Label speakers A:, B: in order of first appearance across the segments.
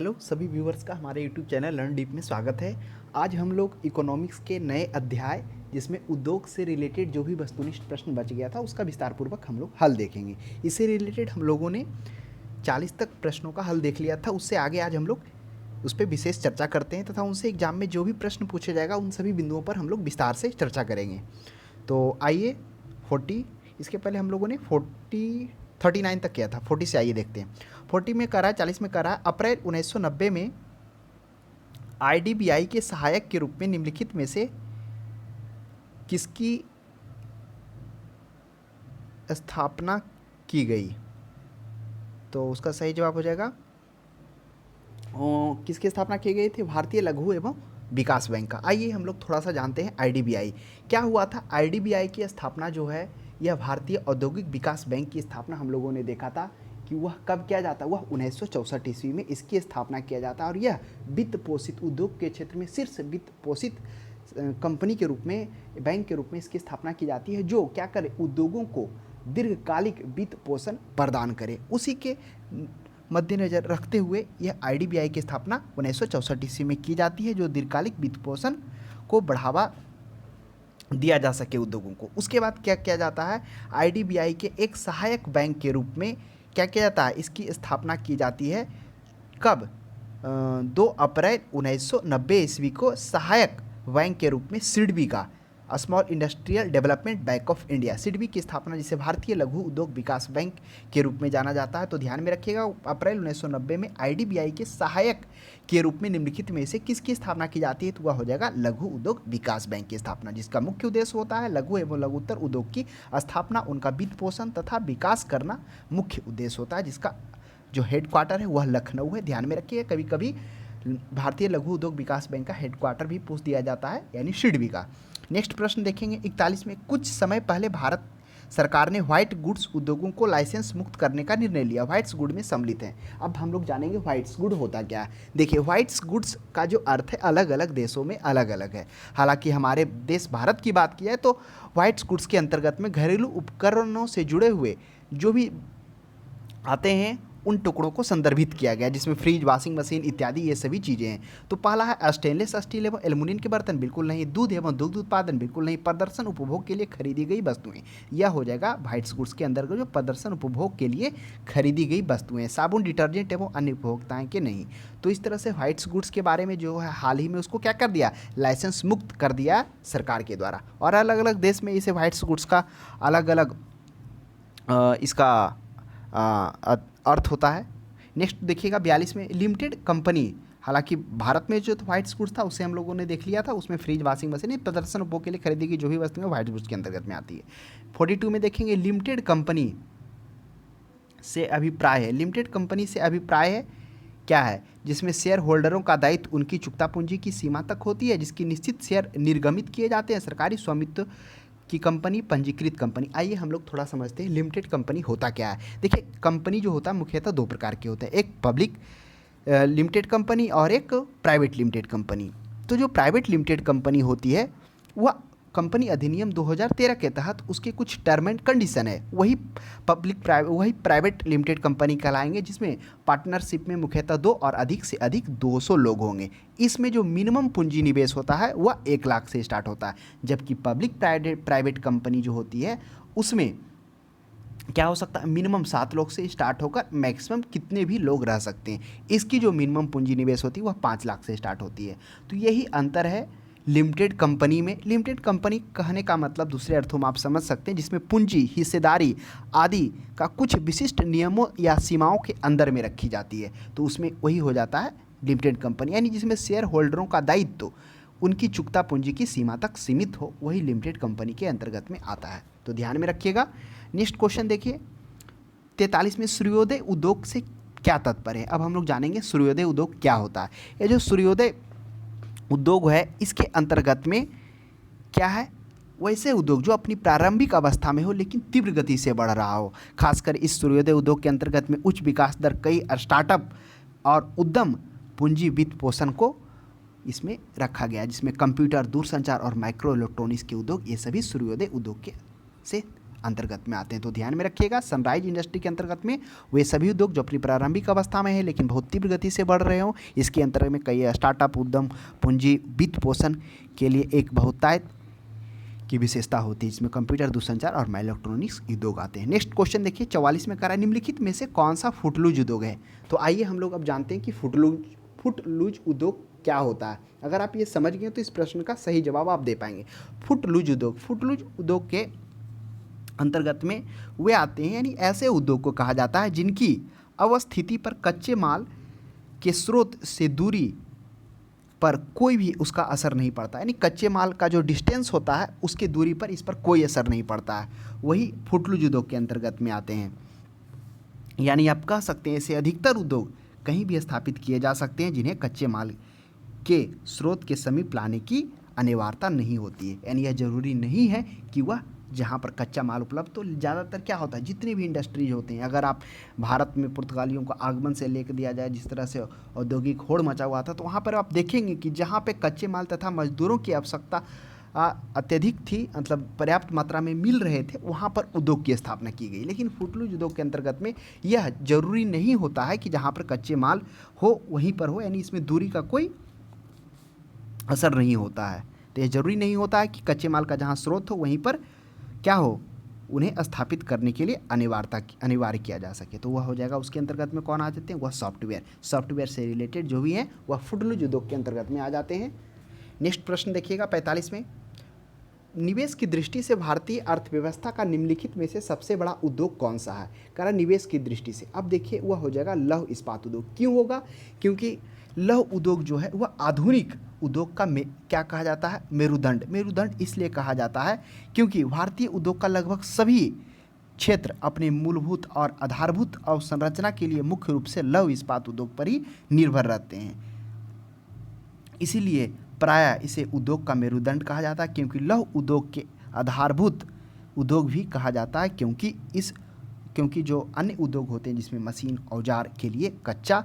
A: Hello सभी viewers का हमारे यूट्यूब चैनल लर्न डीप में स्वागत है। आज हम लोग इकोनॉमिक्स के नए अध्याय जिसमें उद्योग से रिलेटेड जो भी वस्तुनिष्ठ प्रश्न बच गया था उसका विस्तारपूर्वक हम लोग हल देखेंगे। इससे रिलेटेड हम लोगों ने 40 तक प्रश्नों का हल देख लिया था। उससे आगे आज हम लोग उस पर विशेष चर्चा करते हैं तथा उनसे एग्जाम में जो भी प्रश्न पूछा जाएगा उन सभी बिंदुओं पर हम लोग विस्तार से चर्चा करेंगे। तो आइए 40, इसके पहले हम लोगों ने 39 तक किया था। 40 से आइए देखते हैं। 40 में करा, 40 में करा, अप्रैल 1990 में आईडीबीआई के सहायक के रूप में निम्नलिखित में से किसकी स्थापना की गई? तो उसका सही जवाब हो जाएगा किसकी स्थापना की गई थी? भारतीय लघु एवं विकास बैंक का। आइए हम लोग थोड़ा सा जानते हैं आईडीबीआई क्या हुआ था। आईडीबीआई की स्थापना जो है यह भारतीय औद्योगिक विकास बैंक की स्थापना हम लोगों ने देखा था कि वह कब किया जाता है। वह 1964 ईस्वी में इसकी स्थापना किया जाता है और यह वित्त पोषित उद्योग के क्षेत्र में शीर्ष वित्त पोषित कंपनी के रूप में, बैंक के रूप में इसकी स्थापना की जाती है जो क्या करे, उद्योगों को दीर्घकालिक वित्त पोषण प्रदान करे। उसी के मद्देनजर रखते हुए यह आईडीबीआई की स्थापना 1964 ईस्वी में की जाती है जो दीर्घकालिक वित्त पोषण को बढ़ावा दिया जा सके उद्योगों को। उसके बाद क्या किया जाता है, आईडीबीआई के एक सहायक बैंक के रूप में क्या किया जाता है, इसकी स्थापना की जाती है। कब? 2 अप्रैल 1990 ईस्वी को सहायक बैंक के रूप में सिडबी का, small industrial development bank of India, SIDBI की स्थापना जिसे भारतीय लघु उद्योग विकास बैंक के रूप में जाना जाता है। तो ध्यान में रखिएगा, अप्रैल 1990 में आईडीबीआई के सहायक के रूप में निम्नलिखित में से किसकी स्थापना की जाती है? तो वह हो जाएगा लघु उद्योग विकास बैंक की स्थापना, जिसका मुख्य उद्देश्य होता है लघु एवं लघुत्तर उद्योग की स्थापना, उनका वित्त पोषण तथा विकास करना मुख्य उद्देश्य होता है, जिसका जो हेडक्वार्टर है वह लखनऊ है। ध्यान में रखिए, कभी कभी भारतीय लघु उद्योग विकास बैंक का हेडक्वार्टर भी पूछ दिया जाता है, यानी सिडबी का। नेक्स्ट प्रश्न देखेंगे 41 में, कुछ समय पहले भारत सरकार ने व्हाइट गुड्स उद्योगों को लाइसेंस मुक्त करने का निर्णय लिया। व्हाइट्स गुड में सम्मिलित हैं। अब हम लोग जानेंगे व्हाइट्स गुड होता क्या है। देखिए, व्हाइट्स गुड्स का जो अर्थ है अलग अलग देशों में अलग अलग है। हालांकि हमारे देश भारत की बात की है तो व्हाइट्स गुड्स के अंतर्गत में घरेलू उपकरणों से जुड़े हुए जो भी आते हैं उन टुकड़ों को संदर्भित किया गया, जिसमें फ्रिज, वॉशिंग मशीन इत्यादि ये सभी चीज़ें हैं। तो पहला है स्टेनलेस स्टील एवं एल्युमिनियम के बर्तन, बिल्कुल नहीं। दूध एवं दुग्ध उत्पादन, बिल्कुल नहीं। प्रदर्शन उपभोग के लिए खरीदी गई वस्तुएं, यह हो जाएगा व्हाइट्स गुड्स के अंदर जो प्रदर्शन उपभोग के लिए खरीदी गई वस्तुएं। साबुन, डिटर्जेंट एवं अन्य उपभोक्ताएं के नहीं। तो इस तरह से व्हाइट्स गुड्स के बारे में जो है हाल ही में उसको क्या कर दिया, लाइसेंस मुक्त कर दिया सरकार के द्वारा। और अलग अलग देश में इसे व्हाइट्स गुड्स का अलग अलग इसका अर्थ होता है। नेक्स्ट देखिएगा 42 में, लिमिटेड कंपनी। हालांकि भारत में जो व्हाइट्स गुड्स था उसे हम लोगों ने देख लिया था, उसमें फ्रिज, वॉशिंग मशीन, प्रदर्शन उपभोग के लिए खरीदी की जो भी वस्तुएं व्हाइट गुड्स के अंतर्गत में आती है। 42 में देखेंगे, लिमिटेड कंपनी से अभिप्राय है। लिमिटेड कंपनी से अभिप्राय है क्या है, जिसमें शेयर होल्डरों का दायित्व उनकी चुकता पूंजी की सीमा तक होती है, जिसकी निश्चित शेयर निर्गमित किए जाते हैं, सरकारी स्वामित्व की कंपनी, पंजीकृत कंपनी। आइए हम लोग थोड़ा समझते हैं लिमिटेड कंपनी होता क्या है। देखिए, कंपनी जो होता है मुख्यतः 2 प्रकार के होते हैं, एक पब्लिक लिमिटेड कंपनी और एक प्राइवेट लिमिटेड कंपनी। तो जो प्राइवेट लिमिटेड कंपनी होती है वह कंपनी अधिनियम 2013 के तहत उसके कुछ टर्म एंड कंडीशन है, वही प्राइवेट लिमिटेड कंपनी कहलाएंगे, जिसमें पार्टनरशिप में मुख्यतः 2 और अधिक से अधिक 200 लोग होंगे। इसमें जो मिनिमम पूंजी निवेश होता है वह 1 लाख से स्टार्ट होता है, जबकि पब्लिक प्राइवेट कंपनी जो होती है उसमें क्या हो सकता है, मिनिमम 7 लोग से स्टार्ट होकर मैक्सिमम कितने भी लोग रह सकते हैं। इसकी जो मिनिमम पूंजी निवेश होती है वह 5 लाख से स्टार्ट होती है। तो यही अंतर है लिमिटेड कंपनी में। लिमिटेड कंपनी कहने का मतलब दूसरे अर्थों में आप समझ सकते हैं, जिसमें पूंजी, हिस्सेदारी आदि का कुछ विशिष्ट नियमों या सीमाओं के अंदर में रखी जाती है। तो उसमें वही हो जाता है लिमिटेड कंपनी, यानी जिसमें शेयर होल्डरों का दायित्व उनकी चुकता पूंजी की सीमा तक सीमित हो, वही लिमिटेड कंपनी के अंतर्गत में आता है। तो ध्यान में रखिएगा। नेक्स्ट क्वेश्चन देखिए 43 में, सूर्योदय उद्योग से क्या तात्पर्य है। अब हम लोग जानेंगे सूर्योदय उद्योग क्या होता है। ये जो सूर्योदय उद्योग है इसके अंतर्गत में क्या है, वैसे उद्योग जो अपनी प्रारंभिक अवस्था में हो लेकिन तीव्र गति से बढ़ रहा हो। खासकर इस सूर्योदय उद्योग के अंतर्गत में उच्च विकास दर, कई स्टार्टअप और उद्यम पूंजी वित्त पोषण को इसमें रखा गया, जिसमें कंप्यूटर, दूरसंचार और माइक्रो इलेक्ट्रॉनिक्स के उद्योग, ये सभी सूर्योदय उद्योग के से अंतर्गत में आते हैं। तो ध्यान में रखिएगा, सनराइज इंडस्ट्री के अंतर्गत में वे सभी उद्योग जो अपनी प्रारंभिक अवस्था में है लेकिन बहुत तीव्र गति से बढ़ रहे हों। इसके अंतर्गत में कई स्टार्टअप उद्यम पूंजी वित्त पोषण के लिए एक बहुतायत की विशेषता होती है, जिसमें कंप्यूटर, दूरसंचार और इलेक्ट्रॉनिक्स उद्योग आते हैं। नेक्स्ट क्वेश्चन देखिए 44 में कह रहा है निम्नलिखित में से कौन सा फुटलूज उद्योग है। तो आइए हम लोग अब जानते हैं कि फुटलूज उद्योग क्या होता है। अगर आप ये समझ गए तो इस प्रश्न का सही जवाब आप दे पाएंगे। फुटलूज उद्योग के अंतर्गत में वे आते हैं, यानी ऐसे उद्योग को कहा जाता है जिनकी अवस्थिति पर कच्चे माल के स्रोत से दूरी पर कोई भी उसका असर नहीं पड़ता, यानी कच्चे माल का जो डिस्टेंस होता है उसकी दूरी पर इस पर कोई असर नहीं पड़ता है, वही फुटलूज उद्योग के अंतर्गत में आते हैं। यानी आप कह सकते हैं ऐसे अधिकतर उद्योग कहीं भी स्थापित किए जा सकते हैं जिन्हें कच्चे माल के स्रोत के समीप लाने की अनिवार्यता नहीं होती है, यानी यह जरूरी नहीं है कि वह जहाँ पर कच्चा माल उपलब्ध। तो ज़्यादातर क्या होता है, जितने भी इंडस्ट्रीज होते हैं, अगर आप भारत में पुर्तगालियों का आगमन से लेकर दिया जाए, जिस तरह से औद्योगिक होड़ मचा हुआ था, तो वहाँ पर आप देखेंगे कि जहाँ पे कच्चे माल तथा मजदूरों की आवश्यकता अत्यधिक थी, मतलब पर्याप्त मात्रा में मिल रहे थे, वहाँ पर उद्योग की स्थापना की गई। लेकिन फुटलूज उद्योग के अंतर्गत में यह जरूरी नहीं होता है कि जहाँ पर कच्चे माल हो वहीं पर हो, यानी इसमें दूरी का कोई असर नहीं होता है। तो यह जरूरी नहीं होता है कि कच्चे माल का जहाँ स्रोत हो वहीं पर क्या हो, उन्हें स्थापित करने के लिए अनिवार्य किया जा सके। तो वह हो जाएगा, उसके अंतर्गत में कौन आ जाते हैं, वह सॉफ्टवेयर से रिलेटेड जो भी हैं वह फुटलूज उद्योग के अंतर्गत में आ जाते हैं। नेक्स्ट प्रश्न देखिएगा 45 में, निवेश की दृष्टि से भारतीय अर्थव्यवस्था का निम्नलिखित में से सबसे बड़ा उद्योग कौन सा है। कह रहा निवेश की दृष्टि से, अब देखिए वह हो जाएगा लौह इस्पात उद्योग। क्यों होगा, क्योंकि लौह उद्योग जो है वह आधुनिक उद्योग का क्या कहा जाता है, मेरुदंड इसलिए कहा जाता है क्योंकि भारतीय उद्योग का लगभग सभी क्षेत्र अपने मूलभूत और आधारभूत अवसंरचना के लिए मुख्य रूप से लौह इस्पात उद्योग पर ही निर्भर रहते हैं। इसीलिए प्रायः इसे उद्योग का मेरुदंड कहा जाता है, क्योंकि लौह उद्योग के आधारभूत उद्योग भी कहा जाता है, क्योंकि जो अन्य उद्योग होते हैं जिसमें मशीन औजार के लिए कच्चा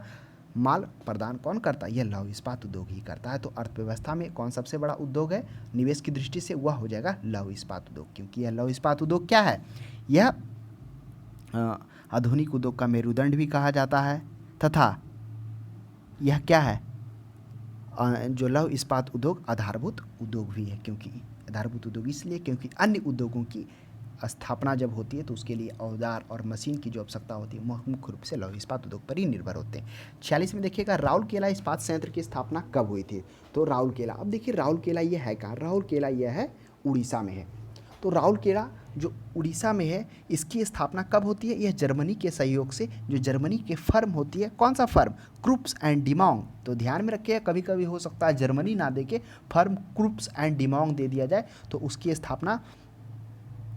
A: माल प्रदान कौन करता है, यह लौह इस्पात उद्योग ही करता है। तो अर्थव्यवस्था में कौन सबसे बड़ा उद्योग है निवेश की दृष्टि से, वह हो जाएगा लौह इस्पात उद्योग, क्योंकि यह लौह इस्पात उद्योग क्या है, यह आधुनिक उद्योग का मेरुदंड भी कहा जाता है, तथा यह क्या है, जो लौह इस्पात उद्योग आधारभूत उद्योग भी है। क्योंकि आधारभूत उद्योग इसलिए क्योंकि अन्य उद्योगों की स्थापना जब होती है तो उसके लिए औजार और मशीन की जो आवश्यकता होती है मुख्य रूप से लौह इस्पात उद्योग पर ही निर्भर होते हैं। 46 में देखिएगा राउरकेला इस्पात संयंत्र की स्थापना कब हुई थी। तो राउरकेला, अब देखिए राउरकेला ये है कहाँ, राउरकेला यह है उड़ीसा में है। तो राउरकेला जो उड़ीसा में है इसकी स्थापना कब होती है, यह जर्मनी के सहयोग से, जो जर्मनी के फर्म होती है, कौन सा फर्म, क्रुप्स एंड डिमोंग। तो ध्यान में रखिएगा, कभी कभी हो सकता है जर्मनी ना दे के फर्म क्रुप्स एंड डिमोंग दे दिया जाए, तो उसकी स्थापना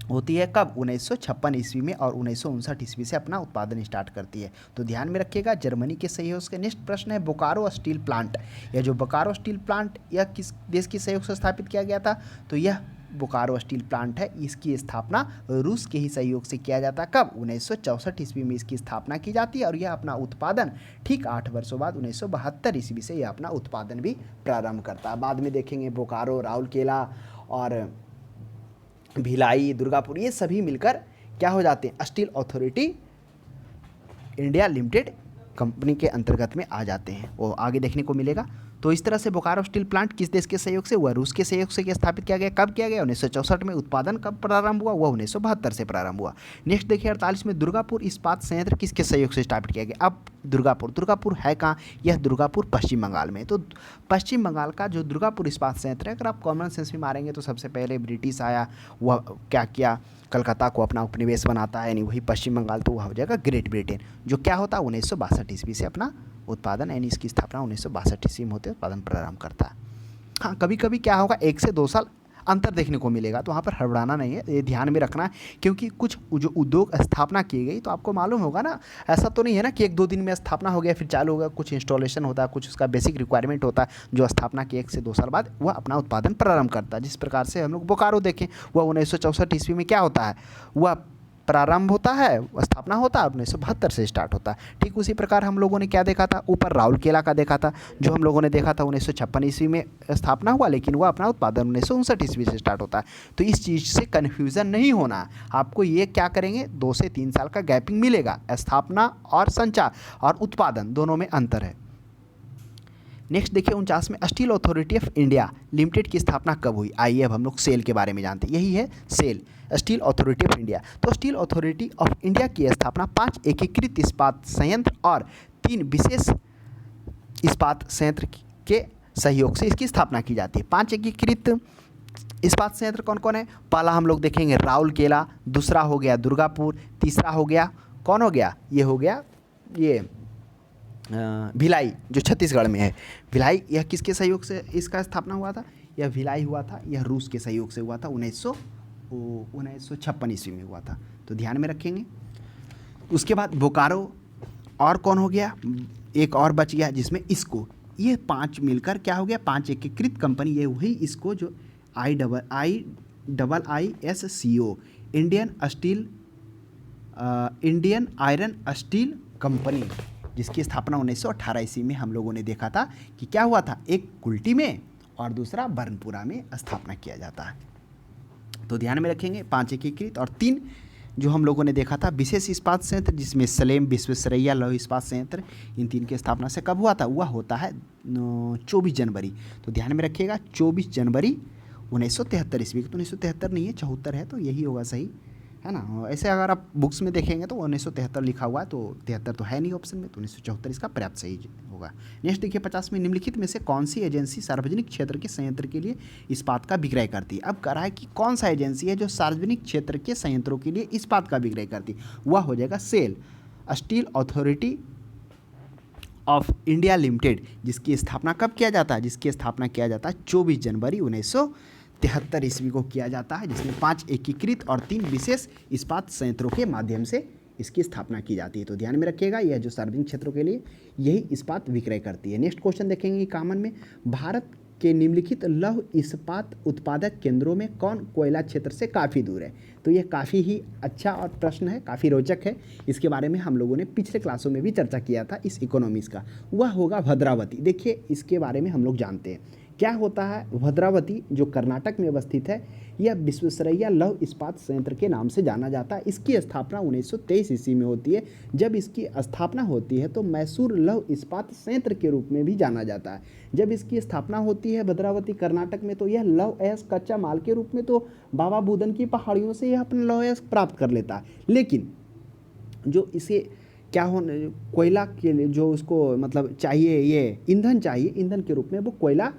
A: होती है कब, 1956 ईस्वी में, और 1959 ईस्वी से अपना उत्पादन स्टार्ट करती है। तो ध्यान में रखिएगा जर्मनी के सहयोग से। नेक्स्ट प्रश्न है बोकारो स्टील प्लांट, यह जो बोकारो स्टील प्लांट यह किस देश के सहयोग से स्थापित किया गया था, तो यह बोकारो स्टील प्लांट है, इसकी स्थापना रूस के ही सहयोग से किया जाता है। कब, 1964 ईस्वी में इसकी स्थापना की जाती है, और यह अपना उत्पादन ठीक 8 वर्षों बाद 1972 ईस्वी से यह अपना उत्पादन भी प्रारंभ करता है। बाद में देखेंगे बोकारो, राउरकेला और भिलाई, दुर्गापुर, ये सभी मिलकर क्या हो जाते हैं, steel authority India limited company के अंतर्गत में आ जाते हैं, वो आगे देखने को मिलेगा। तो इस तरह से बोकारो स्टील प्लांट किस देश के सहयोग से, वह रूस के सहयोग से स्थापित किया गया। कब किया गया, 1964 में। उत्पादन कब प्रारंभ हुआ, वह 1972 से प्रारंभ हुआ। नेक्स्ट देखिए 48 में दुर्गापुर इस्पात संयंत्र किसके सहयोग से स्थापित किया गया। अब दुर्गापुर है कहाँ, यह दुर्गापुर पश्चिम बंगाल में। तो पश्चिम बंगाल का जो दुर्गापुर इस्पात संयंत्र है, अगर आप कॉमन सेंस में मारेंगे तो सबसे पहले ब्रिटिश आया, वह क्या किया, कलकत्ता को अपना उपनिवेश बनाता है, यानी वही पश्चिम बंगाल, तो वह हो जाएगा ग्रेट ब्रिटेन, जो क्या होता है 1962 ईस्वी से अपना उत्पादन, यानी इसकी स्थापना 1962 ईस्वी में होते उत्पादन प्रारंभ करता है। हाँ, कभी कभी क्या होगा 1 से 2 साल अंतर देखने को मिलेगा, तो वहाँ पर हड़बड़ाना नहीं है, ये ध्यान में रखना है, क्योंकि कुछ जो उद्योग स्थापना की गई तो आपको मालूम होगा ना, ऐसा तो नहीं है ना कि 1-2 दिन में स्थापना हो गया फिर चालू हो गया, कुछ इंस्टॉलेशन होता है, कुछ उसका बेसिक रिक्वायरमेंट होता है, जो स्थापना के 1 से 2 साल बाद वह अपना उत्पादन प्रारंभ करता है। जिस प्रकार से हम लोग बोकारो देखें, वह 1964 ईस्वी में क्या होता है, वह प्रारंभ होता है, स्थापना होता है 1972 से स्टार्ट होता है। ठीक उसी प्रकार हम लोगों ने क्या देखा था, ऊपर राउरकेला का देखा था, जो हम लोगों ने देखा था 1956 ईस्वी में स्थापना हुआ, लेकिन वह अपना उत्पादन 1959 ईस्वी से स्टार्ट होता है। तो इस चीज़ से कन्फ्यूज़न नहीं होना है आपको, ये क्या करेंगे 2 से 3 साल का गैपिंग मिलेगा, स्थापना और संचार और उत्पादन दोनों में अंतर है। नेक्स्ट देखिए 49 में steel authority of India limited की स्थापना कब हुई। आइए अब हम लोग सेल के बारे में जानते हैं। यही है SAIL, steel authority of India. तो स्टील अथॉरिटी ऑफ इंडिया की स्थापना 5 एकीकृत इस्पात संयंत्र और 3 विशेष इस्पात संयंत्र के सहयोग से इसकी स्थापना की जाती है। 5 एकीकृत इस्पात संयंत्र कौन कौन है, पहला हम लोग देखेंगे राउरकेला, दूसरा हो गया दुर्गापुर, तीसरा हो गया कौन हो गया, ये हो गया ये भिलाई जो छत्तीसगढ़ में है। भिलाई यह किसके सहयोग से इसका स्थापना हुआ था, यह भिलाई हुआ था, यह रूस के सहयोग से हुआ था, 1956 ईस्वी में हुआ था, तो ध्यान में रखेंगे। उसके बाद बोकारो और कौन हो गया, एक और बच गया जिसमें इसको, ये 5 मिलकर क्या हो गया 5 एकीकृत कंपनी, ये वही इसको जो IISCO Indian iron steel company, जिसकी स्थापना 1918 ईस्वी में हम लोगों ने देखा था कि क्या हुआ था, एक कुल्टी में और दूसरा बर्नपुरा में स्थापना किया जाता है। तो ध्यान में रखेंगे 5 एकीकृत और 3 जो हम लोगों ने देखा था विशेष इस्पात संयंत्र, जिसमें सलेम, विश्वेश्वरैया लौह इस्पात संयंत्र, इन 3 की स्थापना से कब हुआ था, वह होता है 24 जनवरी। तो ध्यान में रखिएगा 24 जनवरी 1973 ईस्वी। तो 1973 नहीं है 74 है, तो यही होगा सही है ना। ऐसे अगर आप बुक्स में देखेंगे तो 1973 लिखा हुआ है, तो 73 तो है नहीं ऑप्शन में, तो 1974 इसका पर्याप्त सही होगा। नेक्स्ट देखिए 50 में निम्नलिखित में से कौन सी एजेंसी सार्वजनिक क्षेत्र के संयंत्र के लिए इस्पात का विक्रय करती है। अब कह रहा है कि कौन सा एजेंसी है जो सार्वजनिक क्षेत्र के संयंत्रों के लिए इस्पात का विक्रय करती है, वह हो जाएगा SAIL, steel authority of India limited, जिसकी स्थापना कब किया जाता है, जिसकी स्थापना किया जाता है 24 जनवरी 1973 ईस्वी को किया जाता है, जिसमें 5 एकीकृत और 3 विशेष इस्पात संयंत्रों के माध्यम से इसकी स्थापना की जाती है। तो ध्यान में रखिएगा यह जो सार्वजनिक क्षेत्रों के लिए यही इस्पात विक्रय करती है। नेक्स्ट क्वेश्चन देखेंगे कॉमन में, भारत के निम्नलिखित लौह इस्पात उत्पादक केंद्रों में कौन कोयला क्षेत्र से काफ़ी दूर है। तो यह काफ़ी ही अच्छा और प्रश्न है, काफ़ी रोचक है। इसके बारे में हम लोगों ने पिछले क्लासों में भी चर्चा किया था इस इकोनॉमिक्स का, वह होगा भद्रावती। देखिए इसके बारे में हम लोग जानते हैं क्या होता है। भद्रावती जो कर्नाटक में अवस्थित है, यह विश्वेश्वरैया लौह इस्पात संयंत्र के नाम से जाना जाता है। इसकी स्थापना 1923 ईस्वी में होती है। जब इसकी स्थापना होती है तो मैसूर लौह इस्पात संयंत्र के रूप में भी जाना जाता है। जब इसकी स्थापना होती है भद्रावती कर्नाटक में, तो यह लौह अयस्क कच्चा माल के रूप में तो बाबा बुदन की पहाड़ियों से यह अपना लौह अयस्क प्राप्त कर लेता है, लेकिन जो इसे क्या हो कोयला के लिए जो उसको मतलब चाहिए, ये ईंधन चाहिए, ईंधन के रूप में वो कोयला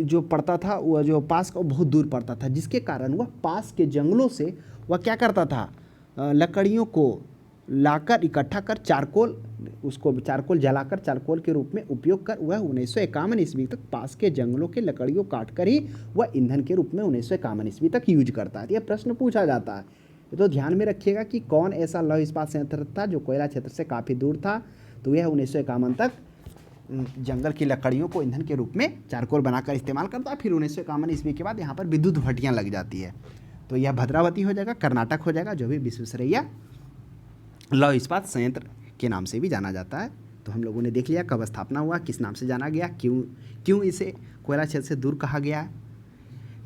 A: जो पड़ता था, वह जो पास का बहुत दूर पड़ता था, जिसके कारण वह पास के जंगलों से वह क्या करता था, लकड़ियों को लाकर इकट्ठा कर चारकोल, उसको चारकोल जलाकर चारकोल के रूप में उपयोग कर वह 1951 ईस्वी तक पास के जंगलों के लकड़ियों काट कर ही वह ईंधन के रूप में 1951 ईस्वी तक यूज करता है। यह प्रश्न पूछा जाता है, तो ध्यान में रखिएगा कि कौन ऐसा लौह इस्पात संयंत्र था जो कोयला क्षेत्र से काफ़ी दूर था। तो यह 1951 तक जंगल की लकड़ियों को ईंधन के रूप में चारकोल बनाकर इस्तेमाल करता है। फिर 1951 ईस्वी के बाद यहाँ पर विद्युत भट्टियाँ लग जाती है। तो यह भद्रावती हो जाएगा, कर्नाटक हो जाएगा, जो भी विश्वेश्वरैया लौह इस्पात संयंत्र के नाम से भी जाना जाता है। तो हम लोगों ने देख लिया कब स्थापना हुआ, किस नाम से जाना गया, क्यों इसे कोयला क्षेत्र से दूर कहा गया।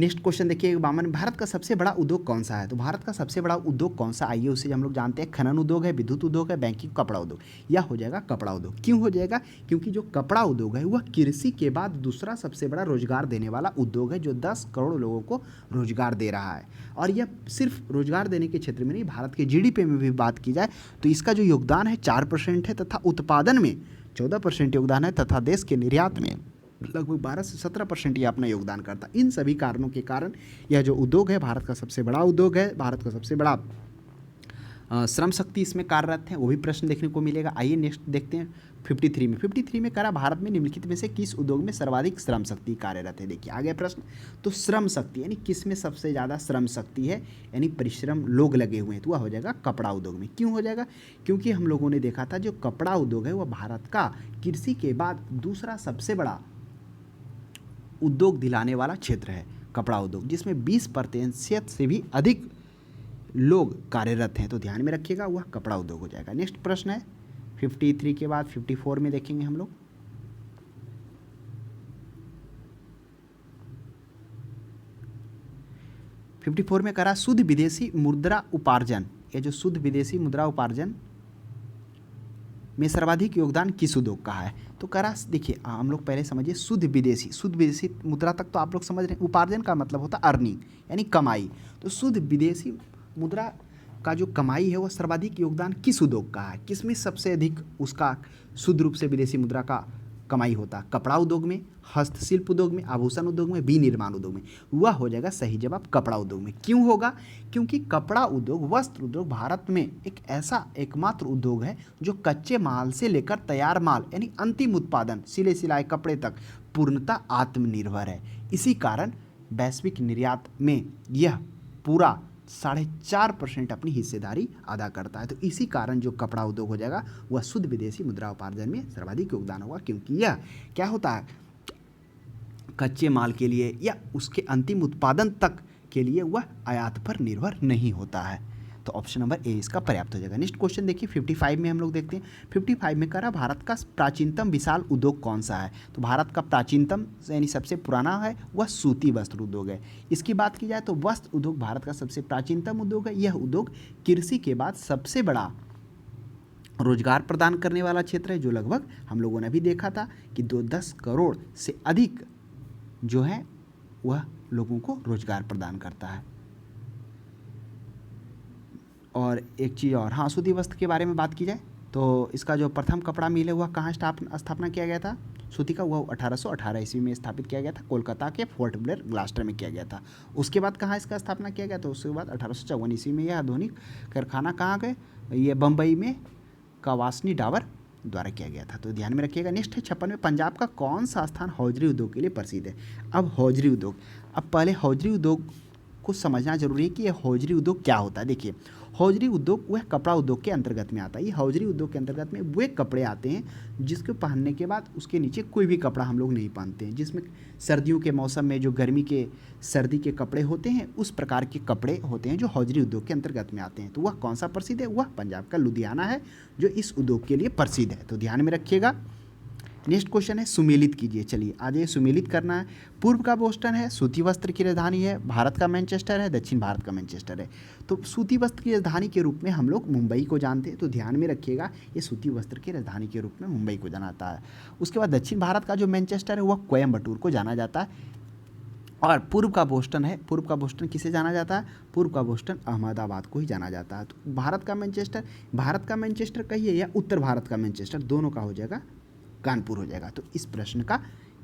A: नेक्स्ट क्वेश्चन देखिए 52, भारत का सबसे बड़ा उद्योग कौन सा है। तो भारत का सबसे बड़ा उद्योग कौन सा, आइए उसे हम लोग जानते हैं। खनन उद्योग है, विद्युत उद्योग है, बैंकिंग, कपड़ा उद्योग। यह हो जाएगा कपड़ा उद्योग। क्यों हो जाएगा, क्योंकि जो कपड़ा उद्योग है वह कृषि के बाद दूसरा सबसे बड़ा रोजगार देने वाला उद्योग है, जो 10 करोड़ लोगों को रोजगार दे रहा है। और यह सिर्फ रोजगार देने के क्षेत्र में नहीं, भारत के GDP में भी बात की जाए तो इसका जो योगदान है 4% है, तथा उत्पादन में 14% योगदान है, तथा देश के निर्यात में लगभग 12 से 17% ये अपना योगदान करता है। इन सभी कारणों के कारण यह जो उद्योग है भारत का सबसे बड़ा उद्योग है। भारत का सबसे बड़ा श्रम शक्ति इसमें कार्यरत है, वो भी प्रश्न देखने को मिलेगा। आइए नेक्स्ट देखते हैं 53 में करा भारत में निम्नलिखित में से किस उद्योग में सर्वाधिक श्रम शक्ति कार्यरत है। देखिए आ गया प्रश्न। तो श्रम शक्ति यानी किस में सबसे ज़्यादा श्रम शक्ति है, यानी परिश्रम लोग लगे हुए हैं, तो वह हो जाएगा कपड़ा उद्योग में। क्यों हो जाएगा, क्योंकि हम लोगों ने देखा था जो कपड़ा उद्योग है वह भारत का कृषि के बाद दूसरा सबसे बड़ा उद्योग दिलाने वाला क्षेत्र है कपड़ा उद्योग, जिसमें 20% से भी अधिक लोग कार्यरत हैं, तो ध्यान में रखिएगा वह कपड़ा उद्योग हो जाएगा। नेक्स्ट प्रश्न है 53 के बाद 54 में देखेंगे हम लोग। फिफ्टी फोर में करा शुद्ध विदेशी मुद्रा उपार्जन, ये जो शुद्ध विदेशी मुद्रा उपार्जन में सर्वाधिक योगदान किस उद्योग का है? तो करा देखिए हम लोग पहले समझिए शुद्ध विदेशी मुद्रा तक तो आप लोग समझ रहे हैं। उपार्जन का मतलब होता है अर्निंग यानी कमाई। तो शुद्ध विदेशी मुद्रा का जो कमाई है वह सर्वाधिक योगदान किस उद्योग का है? किसमें सबसे अधिक उसका शुद्ध रूप से विदेशी मुद्रा का कमाई होता है? कपड़ा उद्योग में, हस्तशिल्प उद्योग में, आभूषण उद्योग में, विनिर्माण उद्योग में। वह हो जाएगा सही जवाब कपड़ा उद्योग में। क्यों होगा? क्योंकि कपड़ा उद्योग, वस्त्र उद्योग भारत में एक ऐसा एकमात्र उद्योग है जो कच्चे माल से लेकर तैयार माल यानी अंतिम उत्पादन सिले सिलाए कपड़े तक पूर्णतः आत्मनिर्भर है। इसी कारण वैश्विक निर्यात में यह पूरा 4.5% अपनी हिस्सेदारी अदा करता है। तो इसी कारण जो कपड़ा उद्योग हो जाएगा वह शुद्ध विदेशी मुद्रा उपार्जन में सर्वाधिक योगदान होगा, क्योंकि यह क्या होता है कच्चे माल के लिए या उसके अंतिम उत्पादन तक के लिए वह आयात पर निर्भर नहीं होता है। तो ऑप्शन नंबर ए इसका पर्याप्त हो जाएगा। नेक्स्ट क्वेश्चन देखिए 55 में हम लोग देखते हैं। 55 में कह रहा भारत का प्राचीनतम विशाल उद्योग कौन सा है? तो भारत का प्राचीनतम यानी सबसे पुराना है वह सूती वस्त्र उद्योग है। इसकी बात की जाए तो वस्त्र उद्योग भारत का सबसे प्राचीनतम उद्योग है। यह उद्योग कृषि के बाद सबसे बड़ा रोजगार प्रदान करने वाला क्षेत्र है, जो लगभग हम लोगों ने भी देखा था कि 10 करोड़ से अधिक जो है वह लोगों को रोजगार प्रदान करता है। और एक चीज़ और, हाँ सूती वस्त्र के बारे में बात की जाए तो इसका जो प्रथम कपड़ा मिल है वह कहाँ स्थापना किया गया था सूती का? वह 1818 ईस्वी में स्थापित किया गया था, कोलकाता के फोर्ट ब्लेयर ग्लास्टर में किया गया था। उसके बाद कहाँ इसका स्थापना किया गया? तो उसके बाद 1854 ईस्वी में यह आधुनिक कारखाना कहाँ गए? ये बम्बई में कवासनी डाबर द्वारा किया गया था। तो ध्यान में रखिएगा। नेक्स्ट है 56 में पंजाब का कौन सा स्थान हौजरी उद्योग के लिए प्रसिद्ध है? अब हौजरी उद्योग, अब पहले हौजरी उद्योग को समझना जरूरी है कि यह हौजरी उद्योग क्या होता है। देखिए हौजरी उद्योग वह कपड़ा उद्योग के अंतर्गत में आता है। ये हौजरी उद्योग के अंतर्गत में वे कपड़े आते हैं जिसको पहनने के बाद उसके नीचे कोई भी कपड़ा हम लोग नहीं पहनते हैं, जिसमें सर्दियों के मौसम में जो गर्मी के सर्दी के कपड़े होते हैं उस प्रकार के कपड़े होते हैं जो हौजरी उद्योग के अंतर्गत में आते हैं। तो वह कौन सा प्रसिद्ध है? वह पंजाब का लुधियाना है जो इस उद्योग के लिए प्रसिद्ध है। तो ध्यान में रखिएगा। नेक्स्ट क्वेश्चन है सुमेलित कीजिए। चलिए आज ये सुमेलित करना है। पूर्व का बोस्टन है, सूती वस्त्र की राजधानी है, भारत का मैनचेस्टर है, दक्षिण भारत का मैनचेस्टर है। तो सूती वस्त्र की राजधानी के रूप में हम लोग मुंबई को जानते हैं। तो ध्यान में रखिएगा ये सूती वस्त्र की राजधानी के रूप में मुंबई को जाना जाता है। उसके बाद दक्षिण भारत का जो मैनचेस्टर है वह कोयम्बटूर को जाना जाता है। और पूर्व का बोस्टन है, पूर्व का बोस्टन किसे जाना जाता है? पूर्व का बोस्टन अहमदाबाद को ही जाना जाता है। तो भारत का मैनचेस्टर कहिए या उत्तर भारत का मैनचेस्टर, दोनों का हो जाएगा कानपुर हो जाएगा। तो इस प्रश्न का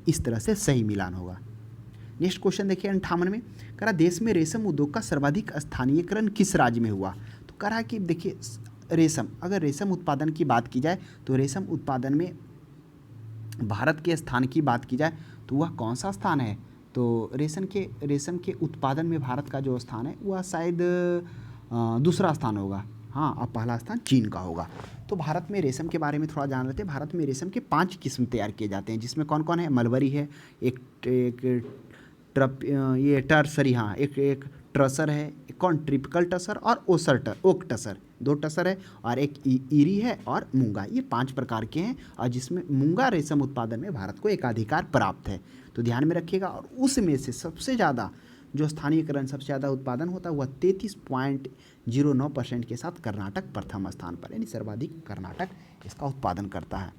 A: इस तरह से सही मिलान होगा। नेक्स्ट क्वेश्चन देखिए 58 में करा देश में रेशम उद्योग का सर्वाधिक स्थानीयकरण किस राज्य में हुआ? तो करा कि देखिए रेशम, अगर रेशम उत्पादन की बात की जाए तो रेशम उत्पादन में भारत के स्थान की बात की जाए तो वह कौन सा स्थान है? तो रेशम के उत्पादन में भारत का जो स्थान है वह शायद दूसरा स्थान होगा। हाँ, अब पहला स्थान चीन का होगा। तो भारत में रेशम के बारे में थोड़ा जान लेते हैं। भारत में रेशम के 5 किस्म तैयार किए जाते हैं, जिसमें कौन कौन है? मलबरी है, ये टर्सरी, हाँ एक ट्रसर है, एक कौन ट्रिपिकल टसर और ओक टसर, 2 टसर है, और एक ईरी है और मूंगा। ये 5 प्रकार के हैं और जिसमें मूंगा रेशम उत्पादन में भारत को एकाधिकार प्राप्त है। तो ध्यान में रखिएगा। और उसमें से सबसे ज़्यादा जो स्थानीयकरण सबसे ज़्यादा उत्पादन होता है वह 33.09% के साथ कर्नाटक प्रथम स्थान पर, यानी सर्वाधिक कर्नाटक इसका उत्पादन करता है।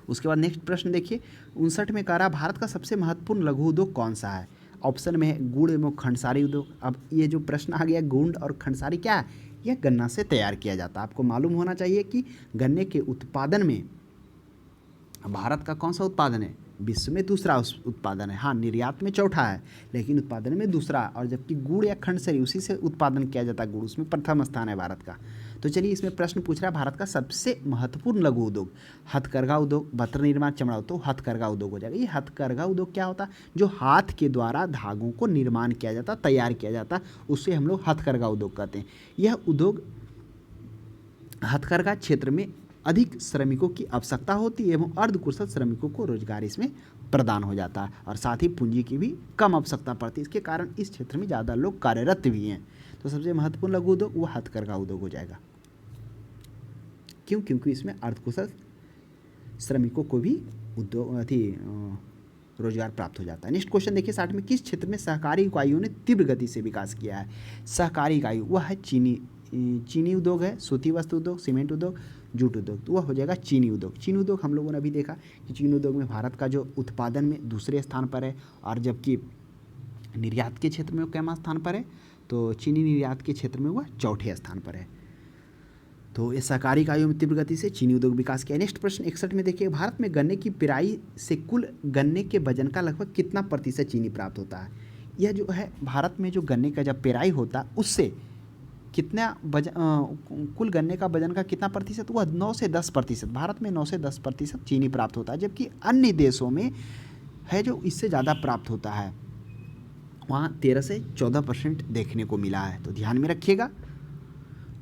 A: उसके बाद नेक्स्ट प्रश्न देखिए 59 में कह रहा भारत का सबसे महत्वपूर्ण लघु उद्योग कौन सा है? ऑप्शन में है गुड़ एवं खंडसारी उद्योग। अब ये जो प्रश्न आ गया गुड़ और खंडसारी क्या है? यह गन्ना से तैयार किया जाता है। आपको मालूम होना चाहिए कि गन्ने के उत्पादन में भारत का कौन सा उत्पादन है? विश्व में दूसरा उत्पादन है। हाँ, निर्यात में चौथा है लेकिन उत्पादन में दूसरा, और जबकि गुड़ या खंडसारी उसी से उत्पादन किया जाता है, गुड़ उसमें प्रथम स्थान है भारत का। तो चलिए इसमें प्रश्न पूछ रहा है भारत का सबसे महत्वपूर्ण लघु उद्योग। हथकरघा उद्योग, वस्त्र निर्माण, चमड़ा उद्योग, तो हथकरघा उद्योग हो जाएगा। ये हथकरघा उद्योग क्या होता है? जो हाथ के द्वारा धागों को निर्माण किया जाता, तैयार किया जाता, उससे हम लोग हथकरघा उद्योग कहते हैं। यह उद्योग हथकरघा क्षेत्र में अधिक श्रमिकों की आवश्यकता होती है एवं अर्धकुशल श्रमिकों को रोजगार इसमें प्रदान हो जाता है और साथ ही पूंजी की भी कम आवश्यकता पड़ती है। इसके कारण इस क्षेत्र में ज़्यादा लोग कार्यरत भी हैं। तो सबसे महत्वपूर्ण लघु उद्योग वो हथकरघा उद्योग हो जाएगा। क्यों? क्योंकि इसमें अर्धकुशल श्रमिकों को भी उद्योग रोजगार प्राप्त हो जाता है। नेक्स्ट क्वेश्चन देखिए 60 में, किस क्षेत्र में सहकारी इकाइयों ने तीव्र गति से विकास किया है? सहकारी इकाई वह है चीनी उद्योग है, सूती वस्त्र उद्योग, सीमेंट उद्योग, जूट उद्योग, तो वह हो जाएगा चीनी उद्योग। चीनी उद्योग हम लोगों ने अभी देखा कि चीनी उद्योग में भारत का जो उत्पादन में दूसरे स्थान पर है, और जबकि निर्यात के क्षेत्र में वो कैमा स्थान पर है, तो चीनी निर्यात के क्षेत्र में वह चौथे स्थान पर है। तो ये सहकारी इकाइयों में तीव्र गति से चीनी उद्योग विकास किया। नेक्स्ट प्रश्न 61 में देखिए, भारत में गन्ने की पेराई से कुल गन्ने के वजन का लगभग कितना प्रतिशत चीनी प्राप्त होता है? यह जो है भारत में जो गन्ने का जब पेराई होता है उससे कितना कुल गन्ने का वजन का कितना प्रतिशत? वह 9 से 10%। भारत में 9 से 10% चीनी प्राप्त होता है, जबकि अन्य देशों में है जो इससे ज़्यादा प्राप्त होता है, वहाँ 13 से 14% देखने को मिला है। तो ध्यान में रखिएगा।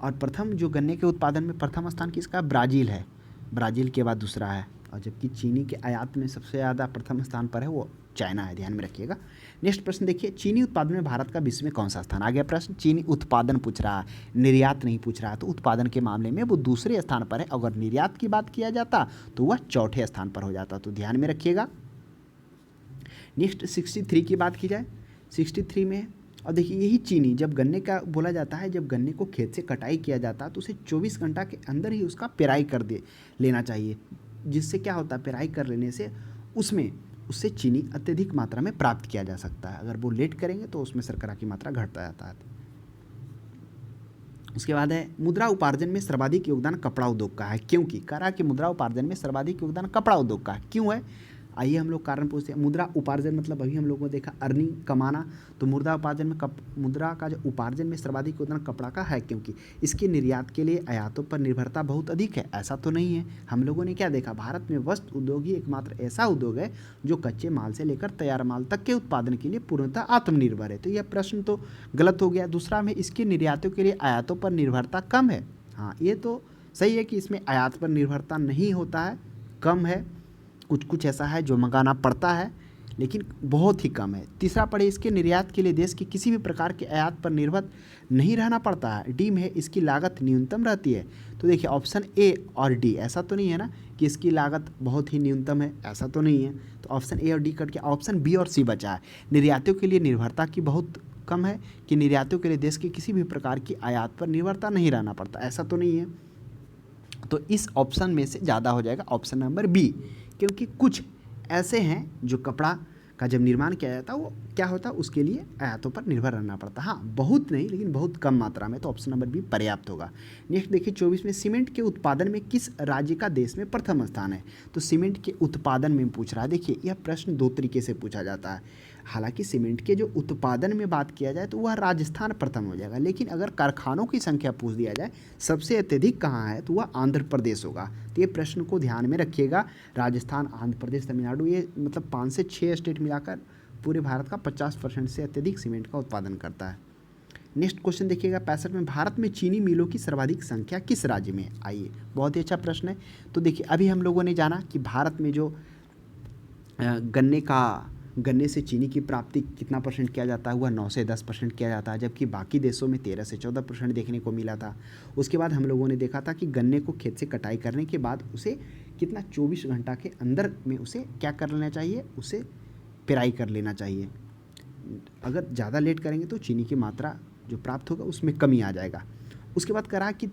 A: और प्रथम जो गन्ने के उत्पादन में प्रथम स्थान किसका? ब्राज़ील है, ब्राज़ील के बाद दूसरा है, और जबकि चीनी के आयात में सबसे ज़्यादा प्रथम स्थान पर है वो चाइना है, ध्यान में रखिएगा। नेक्स्ट प्रश्न देखिए, चीनी उत्पादन में भारत का विश्व में कौन सा स्थान? आ गया प्रश्न, चीनी उत्पादन पूछ रहा है, निर्यात नहीं पूछ रहा है, तो उत्पादन के मामले में वो दूसरे स्थान पर है। अगर निर्यात की बात किया जाता तो वह चौथे स्थान पर हो जाता, तो ध्यान में रखिएगा। नेक्स्ट 63 की बात की जाए, 63 में और देखिए यही चीनी जब गन्ने का बोला जाता है, जब गन्ने को खेत से कटाई किया जाता है तो उसे 24 घंटा के अंदर ही उसका पेराई कर लेना चाहिए, जिससे क्या होता है, पेराई कर लेने से उससे चीनी अत्यधिक मात्रा में प्राप्त किया जा सकता है। अगर वो लेट करेंगे तो उसमें शर्करा की मात्रा घटता जाता है। उसके बाद है, मुद्रा उपार्जन में सर्वाधिक योगदान कपड़ा उद्योग का है, क्योंकि करा कि मुद्रा उपार्जन में सर्वाधिक योगदान कपड़ा उद्योग का है, क्यों है? आइए हम लोग कारण पूछते हैं। मुद्रा उपार्जन मतलब अभी हम लोगों ने देखा अर्निंग, कमाना, तो मुद्रा उपार्जन में मुद्रा का जो उपार्जन में सर्वाधिक योगदान कपड़ा का है, क्योंकि इसके निर्यात के लिए आयातों पर निर्भरता बहुत अधिक है। ऐसा तो नहीं है, हम लोगों ने क्या देखा, भारत में वस्त्र उद्योग ही एकमात्र ऐसा उद्योग है जो कच्चे माल से लेकर तैयार माल तक के उत्पादन के लिए पूर्णतः आत्मनिर्भर है। तो यह प्रश्न तो गलत हो गया। दूसरा में इसके निर्यातों के लिए आयातों पर निर्भरता कम है। हाँ, ये तो सही है कि इसमें आयात पर निर्भरता नहीं होता है, कम है। कुछ कुछ ऐसा है जो मंगाना पड़ता है, लेकिन बहुत ही कम है। तीसरा पढ़े, इसके निर्यात के लिए देश के किसी भी प्रकार के आयात पर निर्भर नहीं रहना पड़ता है। डी में इसकी लागत न्यूनतम रहती है। तो देखिए ऑप्शन ए और डी, ऐसा तो नहीं है ना कि इसकी लागत बहुत ही न्यूनतम है, ऐसा तो नहीं है। तो ऑप्शन ए और डी कट के ऑप्शन बी और सी बचा है। निर्यातों के लिए निर्भरता की बहुत कम है, कि निर्यातों के लिए देश के किसी भी प्रकार की आयात पर निर्भरता नहीं रहना पड़ता, ऐसा तो नहीं है। तो इस ऑप्शन में से ज़्यादा हो जाएगा ऑप्शन नंबर बी, क्योंकि कुछ ऐसे हैं जो कपड़ा का जब निर्माण किया जाता है वो क्या होता है, उसके लिए आयातों पर निर्भर रहना पड़ता है। हाँ, बहुत नहीं लेकिन बहुत कम मात्रा में, तो ऑप्शन नंबर बी पर्याप्त होगा। नेक्स्ट देखिए 24 में, सीमेंट के उत्पादन में किस राज्य का देश में प्रथम स्थान है? तो सीमेंट के उत्पादन में पूछ रहा है। देखिए यह प्रश्न दो तरीके से पूछा जाता है। हालांकि सीमेंट के जो उत्पादन में बात किया जाए तो वह राजस्थान प्रथम हो जाएगा, लेकिन अगर कारखानों की संख्या पूछ दिया जाए सबसे अत्यधिक कहाँ है, तो वह आंध्र प्रदेश होगा। तो ये प्रश्न को ध्यान में रखिएगा। राजस्थान, आंध्र प्रदेश, तमिलनाडु, ये मतलब 5 से 6 स्टेट मिलाकर पूरे भारत का 50% से अत्यधिक सीमेंट का उत्पादन करता है। नेक्स्ट क्वेश्चन देखिएगा 65 में, भारत में चीनी मिलों की सर्वाधिक संख्या किस राज्य में? आइए, बहुत ही अच्छा प्रश्न है। तो देखिए अभी हम लोगों ने जाना कि भारत में जो गन्ने से चीनी की प्राप्ति कितना परसेंट किया जाता है, वह 9 से 10% किया जाता है, जबकि बाकी देशों में 13 से 14% देखने को मिला था। उसके बाद हम लोगों ने देखा था कि गन्ने को खेत से कटाई करने के बाद उसे कितना 24 घंटा के अंदर में उसे क्या कर लेना चाहिए, उसे पेराई कर लेना चाहिए। अगर ज़्यादा लेट करेंगे तो चीनी की मात्रा जो प्राप्त होगा उसमें कमी आ जाएगा। उसके बाद करा कि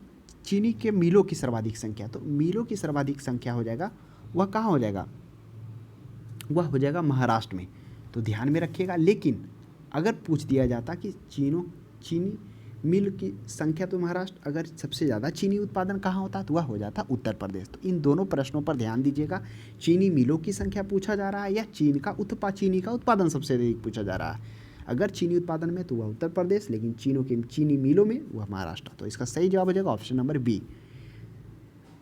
A: चीनी के मिलों की सर्वाधिक संख्या, तो मिलों की सर्वाधिक संख्या हो जाएगा, वह कहाँ हो जाएगा, वह हो जाएगा महाराष्ट्र में। तो ध्यान में रखिएगा। लेकिन अगर पूछ दिया जाता कि चीनी मिल की संख्या, तो महाराष्ट्र, अगर सबसे ज़्यादा चीनी उत्पादन कहाँ होता तो वह हो जाता उत्तर प्रदेश। तो इन दोनों प्रश्नों पर ध्यान दीजिएगा। चीनी मिलों की संख्या पूछा जा रहा है या चीनी का उत्पादन सबसे अधिक पूछा जा रहा है। अगर चीनी उत्पादन में तो वह उत्तर प्रदेश, लेकिन चीनी मिलों में वह महाराष्ट्र। तो इसका सही जवाब हो जाएगा ऑप्शन नंबर बी।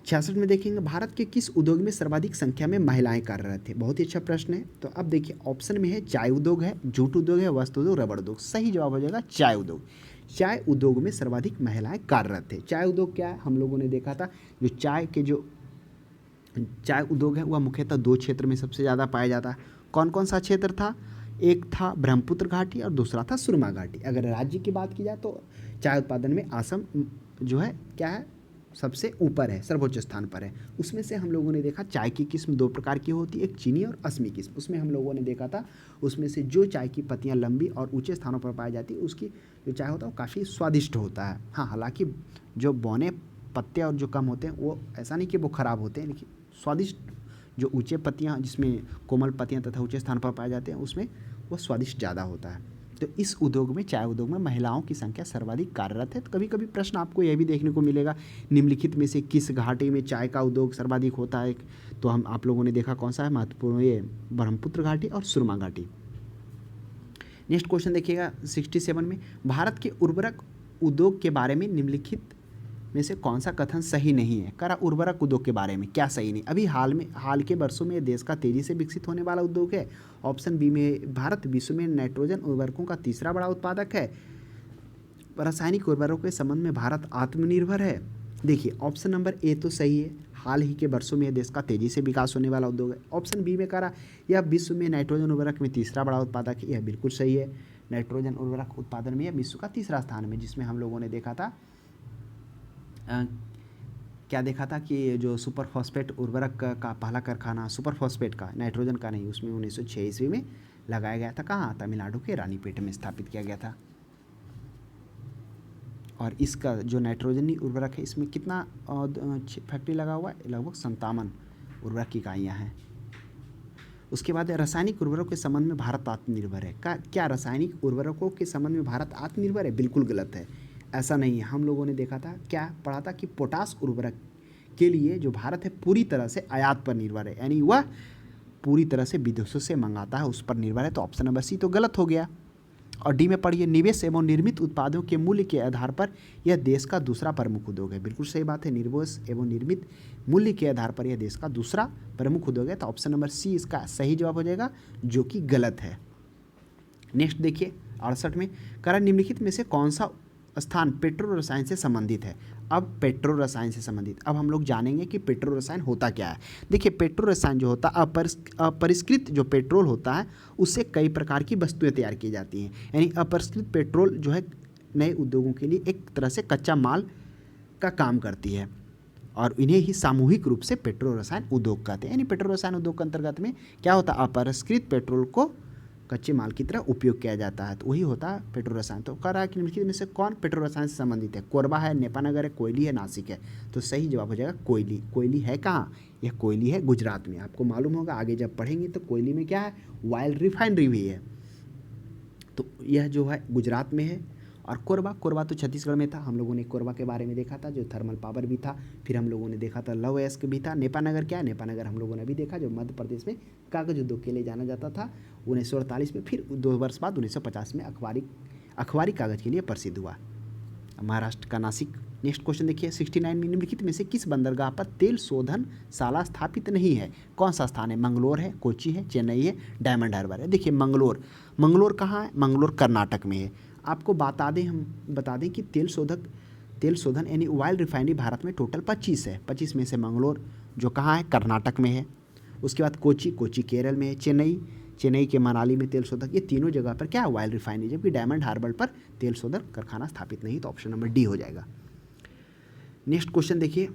A: 66 में देखेंगे, भारत के किस उद्योग में सर्वाधिक संख्या में महिलाएं कार्यरत थे? बहुत ही अच्छा प्रश्न है। तो अब देखिए ऑप्शन में है चाय उद्योग है, जूट उद्योग है, वस्त्र उद्योग, रबड़ उद्योग। सही जवाब हो जाएगा चाय उद्योग। चाय उद्योग में सर्वाधिक महिलाएं कार्यरत थे। चाय उद्योग क्या है, हम लोगों ने देखा था जो चाय उद्योग है वह मुख्यतः 2 क्षेत्र में सबसे ज़्यादा पाया जाता है। कौन कौन सा क्षेत्र था? एक था ब्रह्मपुत्र घाटी और दूसरा था सुरमा घाटी। अगर राज्य की बात की जाए तो चाय उत्पादन में असम जो है क्या है, सबसे ऊपर है, सर्वोच्च स्थान पर है। उसमें से हम लोगों ने देखा चाय की किस्म दो प्रकार की होती है, एक चीनी और असमी किस्म। उसमें हम लोगों ने देखा था उसमें से जो चाय की पत्तियां लंबी और ऊंचे स्थानों पर पाई जाती है उसकी जो चाय होता है वो काफ़ी स्वादिष्ट होता है। हाँ, हालांकि जो बौने पत्ते और जो कम होते हैं वो ऐसा नहीं कि वो ख़राब होते हैं, लेकिन स्वादिष्ट जो ऊंचे पत्तियाँ जिसमें कोमल पत्तियाँ तथा ऊंचे स्थान पर पाए जाते हैं उसमें वो स्वादिष्ट ज़्यादा होता है। तो इस उद्योग में, चाय उद्योग में महिलाओं की संख्या सर्वाधिक कार्यरत है। तो कभी कभी प्रश्न आपको यह भी देखने को मिलेगा, निम्नलिखित में से किस घाटी में चाय का उद्योग सर्वाधिक होता है? तो हम आप लोगों ने देखा कौन सा है महत्वपूर्ण, ये ब्रह्मपुत्र घाटी और सुरमा घाटी। नेक्स्ट क्वेश्चन देखिएगा 67 में, भारत के उर्वरक उद्योग के बारे में निम्नलिखित में से कौन सा कथन सही नहीं है? करा उर्वरक उद्योग के बारे में क्या सही नहीं? अभी हाल के वर्षों में देश का तेजी से विकसित होने वाला उद्योग है। ऑप्शन बी में भारत विश्व में नाइट्रोजन उर्वरकों का तीसरा बड़ा उत्पादक है। रासायनिक उर्वरकों के संबंध में भारत आत्मनिर्भर है। देखिए ऑप्शन नंबर ए तो सही है, हाल ही के वर्षों में देश का तेजी से विकास होने वाला उद्योग है। ऑप्शन बी में करा यह विश्व में नाइट्रोजन उर्वरक में तीसरा बड़ा उत्पादक है, यह बिल्कुल सही है। नाइट्रोजन उर्वरक उत्पादन में यह विश्व का तीसरा स्थान में, जिसमें हम लोगों ने देखा था क्या देखा था कि जो सुपर फॉस्फेट उर्वरक का पहला कारखाना सुपर फॉस्फेट का, नाइट्रोजन का नहीं, उसमें 1906 ईस्वी में लगाया गया था। कहाँ? तमिलनाडु के रानीपेट में स्थापित किया गया था। और इसका जो नाइट्रोजनी उर्वरक है इसमें कितना फैक्ट्री लगा हुआ है? लगभग 57 उर्वरक की इकाइयाँ हैं। उसके बाद रासायनिक उर्वरकों के संबंध में भारत आत्मनिर्भर है। क्या रासायनिक उर्वरकों के संबंध में भारत आत्मनिर्भर है? बिल्कुल गलत है, ऐसा नहीं है। हम लोगों ने देखा था, क्या पढ़ा था कि पोटास उर्वरक के लिए जो भारत है पूरी तरह से आयात पर निर्भर है, यानी वह पूरी तरह से विदेशों से मंगाता है, उस पर निर्भर है। तो ऑप्शन नंबर सी तो गलत हो गया। और डी में पढ़िए, निवेश एवं निर्मित उत्पादों के मूल्य के आधार पर यह देश का दूसरा प्रमुख उद्योग है। बिल्कुल सही बात है, निवेश एवं निर्मित मूल्य के आधार पर यह देश का दूसरा प्रमुख उद्योग है। तो ऑप्शन नंबर सी इसका सही जवाब हो जाएगा, जो कि गलत है। नेक्स्ट देखिए 68 में, करा निम्नलिखित में से कौन सा स्थान पेट्रो रसायन से संबंधित है? अब पेट्रो रसायन से संबंधित, अब हम लोग जानेंगे कि पेट्रो रसायन होता क्या है। देखिए पेट्रो रसायन जो होता है, अपरिष्कृत जो पेट्रोल होता है उससे कई प्रकार की वस्तुएं तैयार की जाती हैं। यानी अपरिष्कृत पेट्रोल जो है नए उद्योगों के लिए एक तरह से कच्चा माल का काम करती है, और इन्हें ही सामूहिक रूप से पेट्रो रसायन उद्योग कहते हैं। यानी पेट्रो रसायन उद्योग के अंतर्गत में क्या होता है? अपरिष्कृत पेट्रोल को कच्चे माल की तरह उपयोग किया जाता है, तो वही होता है पेट्रो रसायन। तो कह रहा है कि निम्नलिखित में से कौन पेट्रो रसायन से संबंधित है? कोरबा है, नेपानगर है, कोयली है, नासिक है। तो सही जवाब हो जाएगा कोयली। कोयली है कहाँ? यह कोयली है गुजरात में। आपको मालूम होगा, आगे जब पढ़ेंगे तो कोयली में क्या है? ऑयल रिफाइनरी भी है। तो यह जो है गुजरात में है। और कोरबा तो छत्तीसगढ़ में था। हम लोगों ने कोरबा के बारे में देखा था, जो थर्मल पावर भी था। फिर हम लोगों ने देखा था लव एस्क भी था। नेपानगर क्या है? नेपानगर हम लोगों ने भी देखा, जो मध्य प्रदेश में कागज उद्योग के लिए जाना जाता था 1948 में। फिर 2 वर्ष बाद 1950 में अखबारी कागज के लिए प्रसिद्ध हुआ। महाराष्ट्र का नासिक। नेक्स्ट क्वेश्चन देखिए 69 में, निम्नलिखित में से किस बंदरगाह पर तेल शोधन शाला स्थापित नहीं है? कौन सा स्थान है? मंगलोर है, कोची है, चेन्नई है, डायमंड हार्बर है। देखिए मंगलोर कहाँ है? मंगलोर कर्नाटक में है। आपको हम बता दें कि तेल शोधन यानी ऑयल रिफाइनरी भारत में टोटल 25 है। 25 में से मंगलोर जो कहाँ है? कर्नाटक में है। उसके बाद कोची केरल में है। चेन्नई के मनाली में तेल शोधक, ये तीनों जगह पर क्या है? Oil refinery. जबकि डायमंड हार्बर पर तेल शोधक कारखाना स्थापित नहीं, तो ऑप्शन नंबर डी हो जाएगा। नेक्स्ट क्वेश्चन देखिए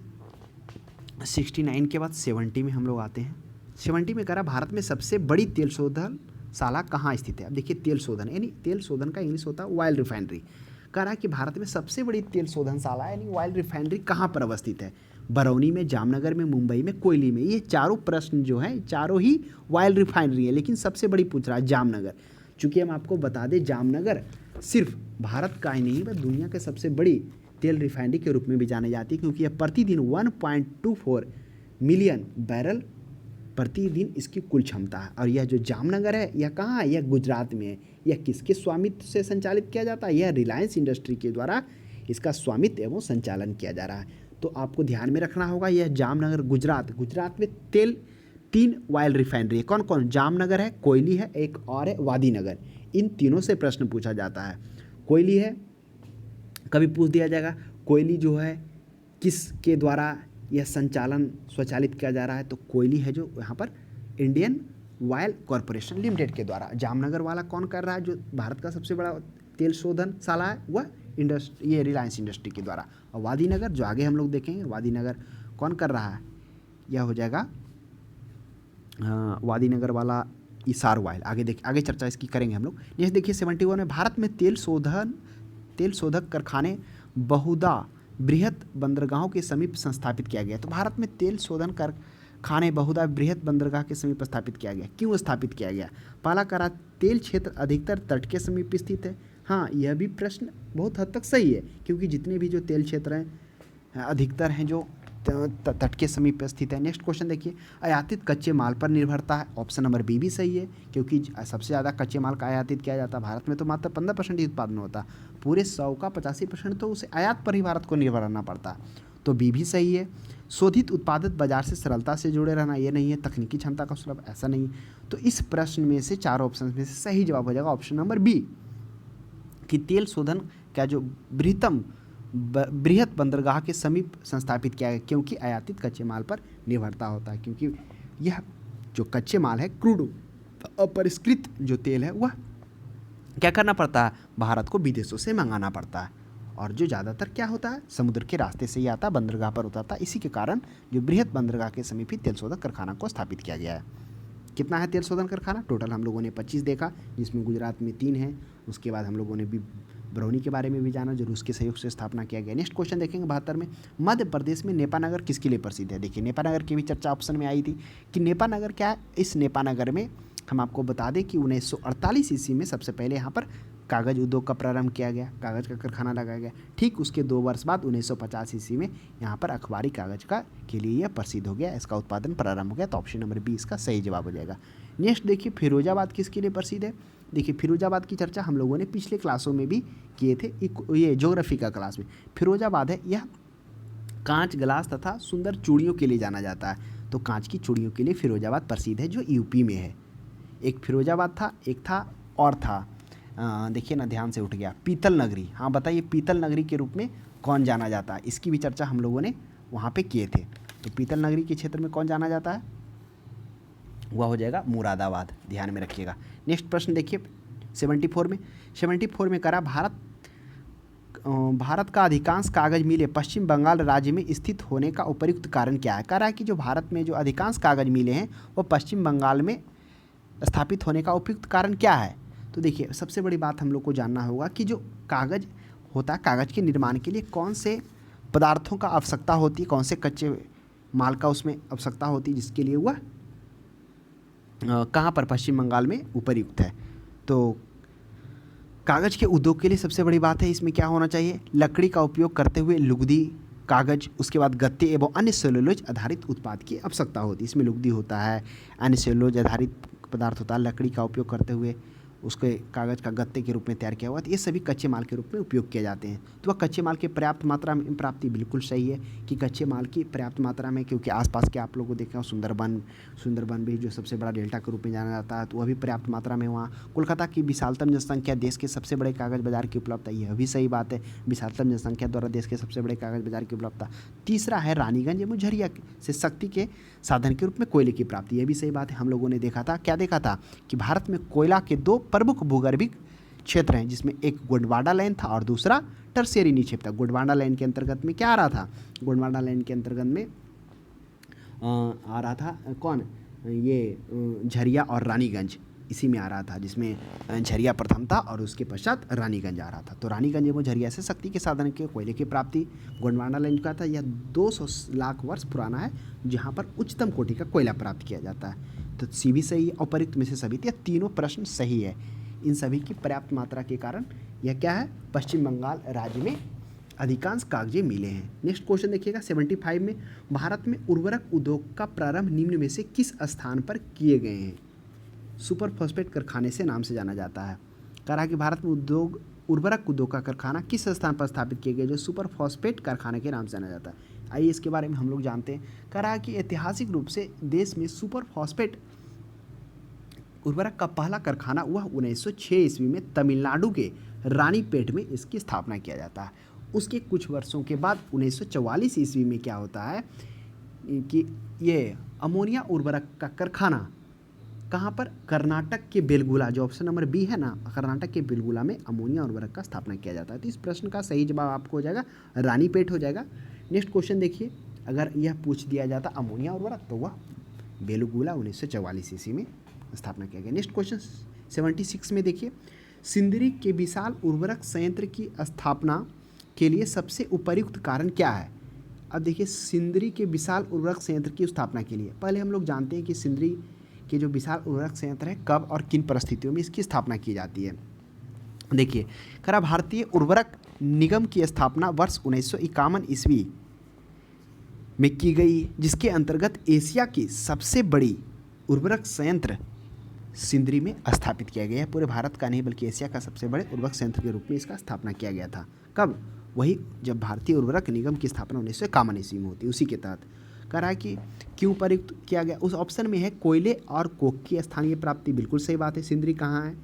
A: 69 के बाद 70 में हम लोग आते हैं। 70 में करा भारत में सबसे बड़ी तेल शोधन शाला कहाँ स्थित है? अब देखिए तेल शोधन यानी तेल शोधन का इंग्लिश होता है ऑयल रिफाइनरी। कह रहा है कि भारत में सबसे बड़ी तेल शोधन शाला यानी ऑयल रिफाइनरी कहाँ पर अवस्थित है? बरौनी में, जामनगर में, मुंबई में, कोयली में। ये चारों प्रश्न जो है चारों ही ऑयल रिफाइनरी है, लेकिन सबसे बड़ी पूछ रहा है जामनगर। चूँकि हम आपको बता दें जामनगर सिर्फ भारत का ही नहीं बल्कि दुनिया के सबसे बड़ी तेल रिफाइनरी के रूप में भी जानी जाती है, क्योंकि यह प्रतिदिन 1.24 मिलियन बैरल प्रतिदिन इसकी कुल क्षमता है। और यह जो जामनगर है यह कहाँ है? यह गुजरात में है। यह किसके स्वामित्व से संचालित किया जाता है? यह रिलायंस इंडस्ट्री के द्वारा इसका स्वामित्व एवं संचालन किया जा रहा है। तो आपको ध्यान में रखना होगा, यह जामनगर गुजरात में 3 ऑयल रिफाइनरी है। कौन कौन? जामनगर है, कोयली है, एक और है वादीनगर। इन तीनों से प्रश्न पूछा जाता है। कोयली है, कभी पूछ दिया जाएगा कोयली जो है किसके द्वारा यह संचालन स्वचालित किया जा रहा है? तो कोयली है जो यहाँ पर इंडियन ऑयल कॉरपोरेशन लिमिटेड के द्वारा। जामनगर वाला कौन कर रहा है, जो भारत का सबसे बड़ा तेल शोधनशाला है, वह ये रिलायंस इंडस्ट्री के द्वारा। और वादीनगर जो आगे हम लोग देखेंगे, वादीनगर कौन कर रहा है, यह हो जाएगा वादीनगर वाला इसार ऑयल। आगे चर्चा इसकी करेंगे हम लोग। नेक्स्ट देखिए 71 में भारत में तेल शोधक कारखाने बहुधा बृहत बंदरगाहों के समीप संस्थापित किया गया। तो भारत में तेल शोधन कारखाने बहुधा बृहत बंदरगाह के समीप स्थापित किया गया। क्यों स्थापित किया गया? पहला करा, तेल क्षेत्र अधिकतर तट के समीप स्थित है। हाँ, यह भी प्रश्न बहुत हद तक सही है, क्योंकि जितने भी जो तेल क्षेत्र हैं अधिकतर हैं जो तट के समीप स्थित है। नेक्स्ट क्वेश्चन देखिए, आयातित कच्चे माल पर निर्भरता है। ऑप्शन नंबर बी भी सही है, क्योंकि सबसे ज़्यादा कच्चे माल का आयातित किया जाता है। भारत में तो मात्र 15% ही उत्पादन होता, पूरे 100 का 85% तो उसे आयात पर ही भारत को निर्भर रहना पड़ता, तो बी भी सही है। शोधित उत्पादित बाजार से सरलता से जुड़े रहना, ये नहीं है। तकनीकी क्षमता का सुलभ, ऐसा नहीं। तो इस प्रश्न में से 4 ऑप्शन में से सही जवाब हो जाएगा ऑप्शन नंबर बी, कि तेल शोधन का जो बृहत बंदरगाह के समीप संस्थापित किया गया, क्योंकि आयातित कच्चे माल पर निर्भरता होता है। क्योंकि यह जो कच्चे माल है, क्रूड अपरिष्कृत जो तेल है, वह क्या करना पड़ता है, भारत को विदेशों से मंगाना पड़ता है, और जो ज़्यादातर क्या होता है, समुद्र के रास्ते से ही आता, बंदरगाह पर उतरता। इसी के कारण जो बृहत बंदरगाह के समीप ही तेल शोधक कारखाना को स्थापित किया गया है। कितना है तेल शोधन कारखाना? टोटल हम लोगों ने 25 देखा, जिसमें गुजरात में 3 है। उसके बाद हम लोगों ने भी बरौनी के बारे में भी जाना, जो रूस के सहयोग से स्थापना किया गया। नेक्स्ट क्वेश्चन देखेंगे 72 में, मध्य प्रदेश में नेपानगर किसके लिए प्रसिद्ध है? देखिए, नेपानगर की भी चर्चा ऑप्शन में आई थी कि नेपानगर क्या है। इस नेपानगर में हम आपको बता दें कि 1948 ईस्वी में सबसे पहले यहाँ पर कागज़ उद्योग का प्रारंभ किया गया, कागज़ का कारखाना लगाया गया। ठीक उसके 2 वर्ष बाद 1950 ईस्वी में यहाँ पर अखबारी कागज़ का के लिए यह प्रसिद्ध हो गया, इसका उत्पादन प्रारंभ हो गया। तो ऑप्शन नंबर बी इसका सही जवाब हो जाएगा। नेक्स्ट देखिए, फिरोजाबाद किसके लिए प्रसिद्ध है? देखिए, फिरोजाबाद की चर्चा हम लोगों ने पिछले क्लासों में भी किए थे, ये ज्योग्राफी का क्लास में। फिरोजाबाद है, यह कांच, ग्लास तथा सुंदर चूड़ियों के लिए जाना जाता है। तो कांच की चूड़ियों के लिए फिरोजाबाद प्रसिद्ध है, जो यूपी में है। एक फिरोजाबाद था, एक था और था, देखिए ना, ध्यान से उठ गया, पीतल नगरी। हाँ बताइए, पीतल नगरी के रूप में कौन जाना जाता है? इसकी भी चर्चा हम लोगों ने वहाँ पे किए थे। तो पीतल नगरी के क्षेत्र में कौन जाना जाता है? वह हो जाएगा मुरादाबाद, ध्यान में रखिएगा। नेक्स्ट प्रश्न देखिए 74 में करा, भारत का अधिकांश कागज मिलें पश्चिम बंगाल राज्य में स्थित होने का उपयुक्त कारण क्या है? कह रहा है कि जो भारत में जो अधिकांश कागज मिले हैं वो पश्चिम बंगाल में स्थापित होने का उपयुक्त कारण क्या है? तो देखिए, सबसे बड़ी बात हम लोग को जानना होगा कि जो कागज़ होता है, कागज़ के निर्माण के लिए कौन से पदार्थों का आवश्यकता होती है, कौन से कच्चे माल का उसमें आवश्यकता होती है, जिसके लिए वह कहाँ पर पश्चिम बंगाल में उपयुक्त है। तो कागज़ के उद्योग के लिए सबसे बड़ी बात है, इसमें क्या होना चाहिए, लकड़ी का उपयोग करते हुए लुगदी, कागज़, उसके बाद गत्ते एवं अन्य सेलुलोज आधारित उत्पाद की आवश्यकता होती है। इसमें लुगदी होता है, अन्य सेलुलोज आधारित पदार्थ होता है, लकड़ी का उपयोग करते हुए उसके कागज़ का गत्ते के रूप में तैयार किया हुआ, तो ये सभी कच्चे माल के रूप में उपयोग किए जाते हैं। तो वह कच्चे माल की पर्याप्त मात्रा में प्राप्ति बिल्कुल सही है कि कच्चे माल की पर्याप्त मात्रा में, क्योंकि आसपास के आप लोगों को देखा सुंदरबन भी जो सबसे बड़ा डेल्टा के रूप में जाना जाता है, तो वह भी पर्याप्त मात्रा में वहाँ। कोलकाता की विशालतम जनसंख्या, देश के सबसे बड़े कागज़ बाजार की उपलब्धता, यह भी सही बात है, विशालतम जनसंख्या द्वारा देश के सबसे बड़े कागज़ बाजार की उपलब्धता। तीसरा है रानीगंज एवं झरिया से शक्ति के साधन के रूप में कोयले की प्राप्ति, यह भी सही बात है। हम लोगों ने देखा था, क्या देखा था, कि भारत में कोयला के 2 प्रमुख भूगर्भिक क्षेत्र हैं, जिसमें एक गोंडवाना लाइन था और दूसरा टर्शियरी निक्षेप था। गोंडवाना लाइन के अंतर्गत में क्या आ रहा था, गोंडवाना लाइन के अंतर्गत में आ रहा था कौन, ये झरिया और रानीगंज, इसी में आ रहा था, जिसमें झरिया प्रथम था और उसके पश्चात रानीगंज आ रहा था। तो रानीगंज एवं झरिया से शक्ति के साधन के कोयले की प्राप्ति। गोंडवाना लाइन का था, यह 200 लाख वर्ष पुराना है, जहाँ पर उच्चतम कोटि का कोयला प्राप्त किया जाता है। तो सी भी सही है, उपयुक्त में से सभी, ये तीनों प्रश्न सही है। इन सभी की पर्याप्त मात्रा के कारण यह क्या है, पश्चिम बंगाल राज्य में अधिकांश कागज़े मिले हैं। नेक्स्ट क्वेश्चन देखिएगा 75 में, भारत में उर्वरक उद्योग का प्रारंभ निम्न में से किस स्थान पर किए गए हैं? सुपर फॉस्फेट कारखाने से नाम से जाना जाता है। कह रहा है कि भारत में उर्वरक उद्योग का कारखाना किस स्थान पर स्थापित किए गए, जो सुपर फॉस्फेट कारखाने के नाम से जाना जाता है। आइए इसके बारे में हम लोग जानते हैं। कह रहा है कि ऐतिहासिक रूप से देश में सुपर फॉस्फेट उर्वरक का पहला कारखाना वह 1906 ईस्वी में तमिलनाडु के रानीपेट में इसकी स्थापना किया जाता है। उसके कुछ वर्षों के बाद 1944 ईस्वी में क्या होता है कि ये अमोनिया उर्वरक का कारखाना कहाँ पर? कर्नाटक के बेलगुला, जो ऑप्शन नंबर बी है ना, कर्नाटक के बेलगुला में अमोनिया उर्वरक का स्थापना किया जाता है। तो इस प्रश्न का सही जवाब आपको हो जाएगा रानीपेट हो जाएगा। नेक्स्ट क्वेश्चन देखिए, अगर यह पूछ दिया जाता अमोनिया उर्वरक तो वह बेलगुला 1944 ईस्वी में स्थापना किया गया। नेक्स्ट क्वेश्चन 76 में देखिए, सिंदरी के विशाल उर्वरक संयंत्र की स्थापना के लिए सबसे उपयुक्त कारण क्या है? अब देखिए, सिंदरी के विशाल उर्वरक संयंत्र की स्थापना के लिए पहले हम लोग जानते हैं कि सिंदरी के जो विशाल उर्वरक संयंत्र है कब और किन परिस्थितियों में इसकी स्थापना की जाती है। देखिए, खरा भारतीय उर्वरक निगम की स्थापना वर्ष 1951 ईस्वी में की गई, जिसके अंतर्गत एशिया की सबसे बड़ी उर्वरक संयंत्र सिंदरी में स्थापित किया गया है। पूरे भारत का नहीं बल्कि एशिया का सबसे बड़े उर्वरक संयंत्र के रूप में इसका स्थापना किया गया था। कब? वही जब भारतीय उर्वरक निगम की स्थापना 1951 ईस्वी में होती है, उसी के तहत कह रहा है कि क्यों प्रयुक्त किया गया। उस ऑप्शन में है कोयले और कोक की स्थानीय प्राप्ति, बिल्कुल सही बात है। सिंदरी कहाँ है?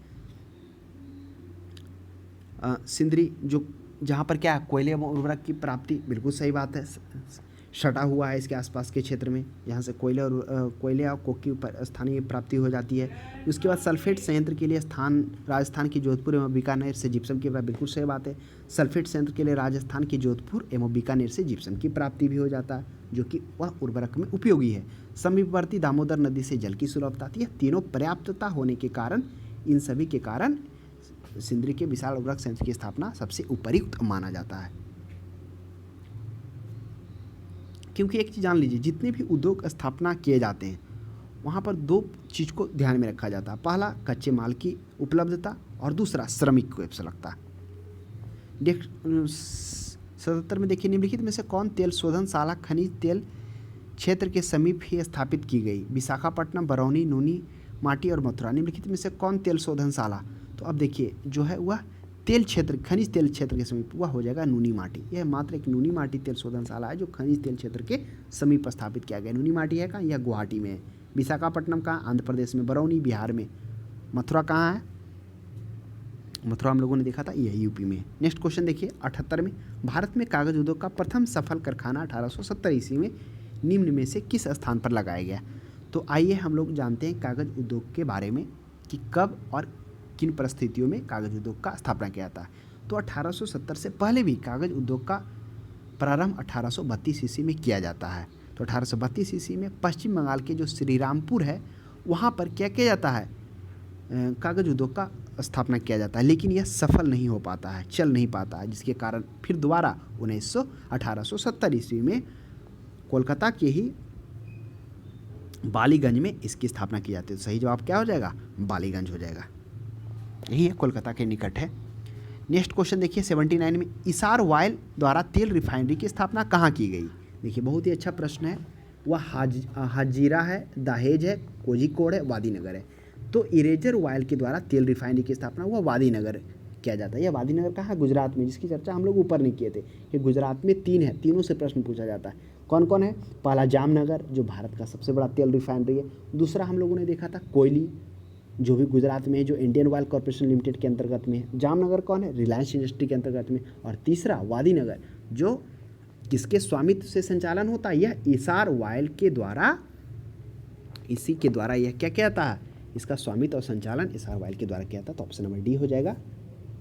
A: सिंदरी जो जहाँ पर क्या है, कोयले एवं उर्वरक की प्राप्ति, बिल्कुल सही बात है। सटा हुआ है इसके आसपास के क्षेत्र में, यहाँ से कोयले और कोक की स्थानीय प्राप्ति हो जाती है। उसके बाद सल्फेट संयंत्र के लिए स्थान राजस्थान की जोधपुर एवं बीकानेर से जिप्सम की प्राप्ति, बिल्कुल सही बात है। सल्फेट संयंत्र के लिए राजस्थान की जोधपुर एवं बीकानेर से जिप्सम की प्राप्ति भी हो जाता है, जो कि वह उर्वरक में उपयोगी है। समीपवर्ती दामोदर नदी से जल की सुलभता थी। यह तीनों पर्याप्तता होने के कारण, इन सभी के कारण सिंदरी के विशाल उर्वरक संयंत्र की स्थापना सबसे उपयुक्त माना जाता है। क्योंकि एक चीज़ जान लीजिए, जितने भी उद्योग स्थापना किए जाते हैं वहाँ पर दो चीज़ को ध्यान में रखा जाता है। पहला, कच्चे माल की उपलब्धता, और दूसरा, श्रमिक को आवश्यकता। 77 में देखिए, निम्नलिखित में से कौन तेल शोधनशाला खनिज तेल क्षेत्र के समीप ही स्थापित की गई? विशाखापट्टनम, बरौनी, नूनी माटी और मथुरा। निम्नलिखित में से कौन तेल शोधनशाला? तो अब देखिए, जो है वह तेल क्षेत्र, खनिज तेल क्षेत्र के समीप, वह हो जाएगा नूनी माटी। यह मात्र एक नूनी माटी तेल शोधनशाला है जो खनिज तेल क्षेत्र के समीप स्थापित किया गया। नूनी माटी है कहाँ? यह गुवाहाटी में है। विशाखापट्टनम कहाँ? आंध्र प्रदेश में। बरौनी बिहार में। मथुरा कहाँ है? मथुरा हम लोगों ने देखा था, यह यूपी में। नेक्स्ट क्वेश्चन देखिए 78 में, भारत में कागज उद्योग का प्रथम सफल कारखाना 1870 ईस्वी में निम्न में से किस स्थान पर लगाया गया? तो आइए हम लोग जानते हैं कागज उद्योग के बारे में कि कब और किन परिस्थितियों में कागज उद्योग का स्थापना किया था। तो 1870 से पहले भी कागज उद्योग का प्रारंभ 1832 ईस्वी में किया जाता है। तो 1832 ईस्वी में पश्चिम बंगाल के जो श्रीरामपुर है वहाँ पर क्या किया जाता है? कागज उद्योग का स्थापना किया जाता है, लेकिन यह सफल नहीं हो पाता है, चल नहीं पाता है, जिसके कारण फिर दोबारा 1870 ईस्वी में कोलकाता के ही बालीगंज में इसकी स्थापना की जाती है। तो सही जवाब क्या हो जाएगा? बालीगंज हो जाएगा, यही है, कोलकाता के निकट है। नेक्स्ट क्वेश्चन देखिए 79 में, इसार वायल द्वारा तेल रिफाइनरी की स्थापना कहाँ की गई? देखिए, बहुत ही अच्छा प्रश्न है। वह हाजीरा है, दहेज है, कोझिकोड है, वादीनगर है। तो इरेजर वायल के द्वारा तेल रिफाइनरी की स्थापना हुआ वादीनगर किया जाता है। यह वादीनगर कहाँ है? गुजरात में, जिसकी चर्चा हम लोग ऊपर नहीं किए थे कि गुजरात में 3 है, तीनों से प्रश्न पूछा जाता है। कौन कौन है? पहला जामनगर, जो भारत का सबसे बड़ा तेल रिफाइनरी है। दूसरा हम लोगों ने देखा था कोयली, जो भी गुजरात में है, जो इंडियन ऑयल कॉर्पोरेशन लिमिटेड के अंतर्गत में है। जामनगर कौन है? रिलायंस इंडस्ट्री के अंतर्गत में। और तीसरा वादीनगर, जो किसके स्वामित्व से संचालन होता है? यह इसार वायल के द्वारा, इसी के द्वारा यह क्या कहता है? इसका स्वामित्व और संचालन इसार वायल के द्वारा किया था। तो ऑप्शन नंबर डी हो जाएगा,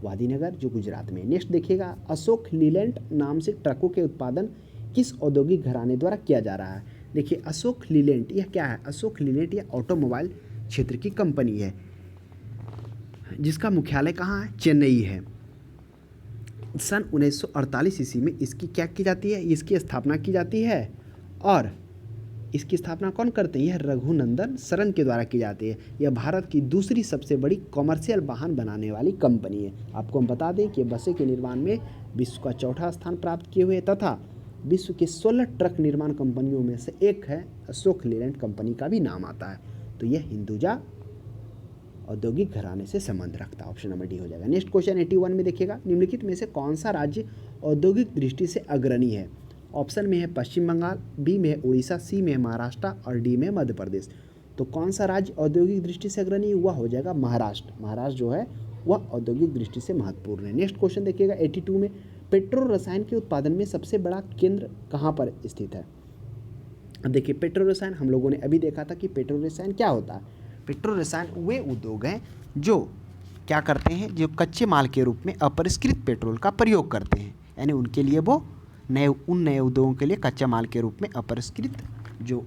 A: वादीनगर, जो गुजरात में। नेक्स्ट देखिएगा, अशोक लीलैंड नाम से ट्रकों के उत्पादन किस औद्योगिक घराने द्वारा किया जा रहा है? देखिए, अशोक लीलैंड यह क्या है? अशोक लीलैंड यह ऑटोमोबाइल क्षेत्र की कंपनी है, जिसका मुख्यालय कहाँ है? चेन्नई है। सन 1948 ईस्वी में इसकी क्या की जाती है? इसकी स्थापना की जाती है, और इसकी स्थापना कौन करते हैं? यह रघुनंदन शरण के द्वारा की जाती है। यह भारत की दूसरी सबसे बड़ी कॉमर्शियल वाहन बनाने वाली कंपनी है। आपको हम बता दें कि बसें के निर्माण में विश्व का 4था स्थान प्राप्त किए हुए, तथा विश्व के 16 ट्रक निर्माण कंपनियों में से एक है। अशोक लीलैंड कंपनी का भी नाम आता है। तो यह हिंदुजा औद्योगिक घराने से संबंध रखता है। ऑप्शन नंबर डी हो जाएगा। नेक्स्ट क्वेश्चन 81 में देखिएगा, निम्नलिखित में से कौन सा राज्य औद्योगिक दृष्टि से अग्रणी है? ऑप्शन में है पश्चिम बंगाल, बी में है उड़ीसा, सी में है महाराष्ट्र और डी में मध्य प्रदेश। तो कौन सा राज्य औद्योगिक दृष्टि से अग्रणी हुआ? हो जाएगा महाराष्ट्र। महाराष्ट्र जो है वह औद्योगिक दृष्टि से महत्वपूर्ण है। नेक्स्ट क्वेश्चन देखिएगा 82 में, पेट्रो रसायन के उत्पादन में सबसे बड़ा केंद्र कहाँ पर स्थित है? अब देखिए, पेट्रो रसायन हम लोगों ने अभी देखा था कि पेट्रो रसायन क्या होता है। पेट्रो रसायन वे उद्योग हैं जो क्या करते हैं, जो कच्चे माल के रूप में अपरिष्कृत पेट्रोल का प्रयोग करते हैं, यानी उनके लिए वो उन नए उद्योगों के लिए कच्चा माल के रूप में अपरिष्कृत जो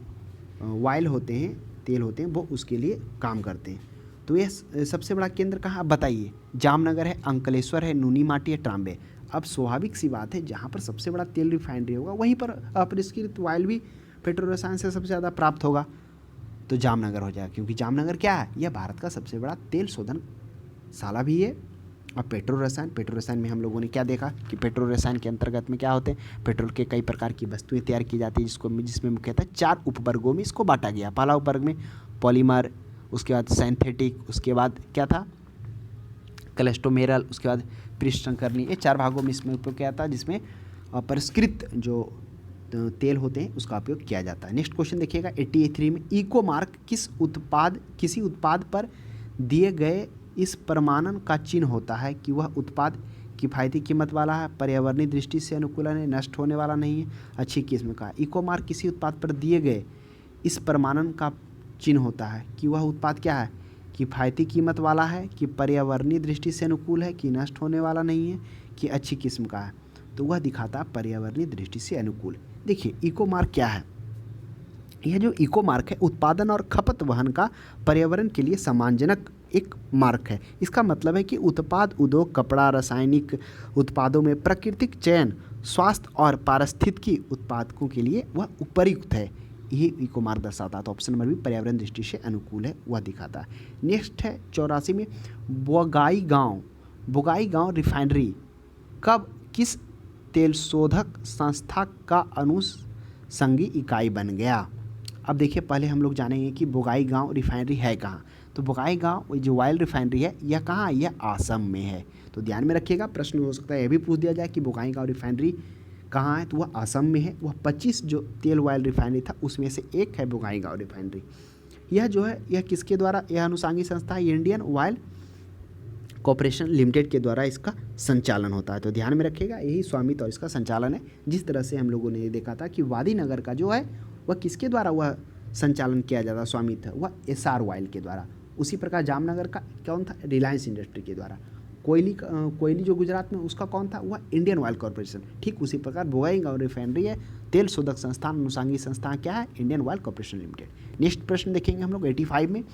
A: ऑयल होते हैं, तेल होते हैं, वो उसके लिए काम करते हैं। तो ये सबसे बड़ा केंद्र कहाँ, आप बताइए। जामनगर है, अंकलेश्वर है, नूनी माटी है, ट्राम्बे। अब स्वाभाविक सी बात है, जहाँ पर सबसे बड़ा तेल रिफाइनरी होगा वहीं पर अपरिष्कृत ऑयल भी पेट्रो रसायन से सबसे ज़्यादा प्राप्त होगा, तो जामनगर हो जाएगा, क्योंकि जामनगर क्या है, यह भारत का सबसे बड़ा तेल शोधन शाला भी है। और पेट्रो रसायन में हम लोगों ने क्या देखा कि पेट्रो रसायन के अंतर्गत में क्या होते हैं, पेट्रोल के कई प्रकार की वस्तुएं तैयार की जाती है, जिसमें मुख्यतः 4 उपवर्गों में इसको बांटा गया। पहला उपवर्ग में पॉलीमर, उसके बाद सिंथेटिक, उसके बाद क्या था कोलेस्टोमेरल, उसके बाद पृष्ठशंकरणी, ये 4 भागों में इसमें उपयोग किया था, जिसमें अपरिष्कृत जो तेल होते हैं उसका उपयोग किया जाता है। नेक्स्ट क्वेश्चन देखिएगा 83 में, इको मार्क किसी उत्पाद पर दिए गए इस प्रमाणन का चिन्ह होता है कि वह उत्पाद किफ़ायती कीमत वाला है, पर्यावरणीय दृष्टि से अनुकूल है, नष्ट होने वाला नहीं है, अच्छी किस्म का है। इको मार्क किसी उत्पाद पर दिए गए इस प्रमाणन का चिन्ह होता है कि वह उत्पाद क्या है, किफ़ायती कीमत वाला है, कि पर्यावरणीय दृष्टि से अनुकूल है, कि नष्ट होने वाला नहीं है, कि अच्छी किस्म का है। तो वह दिखाता है पर्यावरणीय दृष्टि से अनुकूल। देखिए इको मार्क क्या है, यह जो इको मार्क है उत्पादन और खपत वहन का पर्यावरण के लिए सम्मानजनक एक मार्क है। इसका मतलब है कि उत्पाद उद्योग, कपड़ा, रासायनिक उत्पादों में प्राकृतिक चयन, स्वास्थ्य और पारिस्थितिकी उत्पादकों के लिए वह उपयुक्त है, यही इको मार्क दर्शाता है। तो ऑप्शन नंबर भी पर्यावरण दृष्टि से अनुकूल है, वह दिखाता है। नेक्स्ट है 84 में, बोगाईगांव रिफाइनरी कब किस तेल शोधक संस्था का अनुषंगी इकाई बन गया। अब देखिए पहले हम लोग जानेंगे कि बोगाईगांव रिफाइनरी है कहाँ। तो बोगाईगांव जो ऑयल रिफाइनरी है यह कहाँ है, यह असम में है। तो ध्यान में रखिएगा, प्रश्न हो सकता है यह भी पूछ दिया जाए कि बोगाईगांव रिफाइनरी कहाँ है, तो वह असम में है। वह 25 जो तेल ऑयल रिफाइनरी था उसमें से एक है बोगाईगांव रिफाइनरी। यह जो है यह किसके द्वारा, यह अनुषंगी संस्था है इंडियन ऑयल कॉरपोरेशन लिमिटेड के द्वारा इसका संचालन होता है। तो ध्यान में रखिएगा, यही स्वामित्व और इसका संचालन है। जिस तरह से हम लोगों ने ये देखा था कि वादीनगर का जो है वह किसके द्वारा वह संचालन किया जाता, स्वामित्व, वह एसआर ऑयल के द्वारा। उसी प्रकार जामनगर का कौन था, रिलायंस इंडस्ट्री के द्वारा। कोयली जो गुजरात में, उसका कौन था, वह इंडियन ऑयल कॉरपोरेशन। ठीक उसी प्रकार बोगाईगांव रिफाइनरी है, तेल शोधक संस्थान अनुषंगी संस्थान क्या है, Indian oil corporation limited. Next प्रश्न देखेंगे हम लोग 85 में,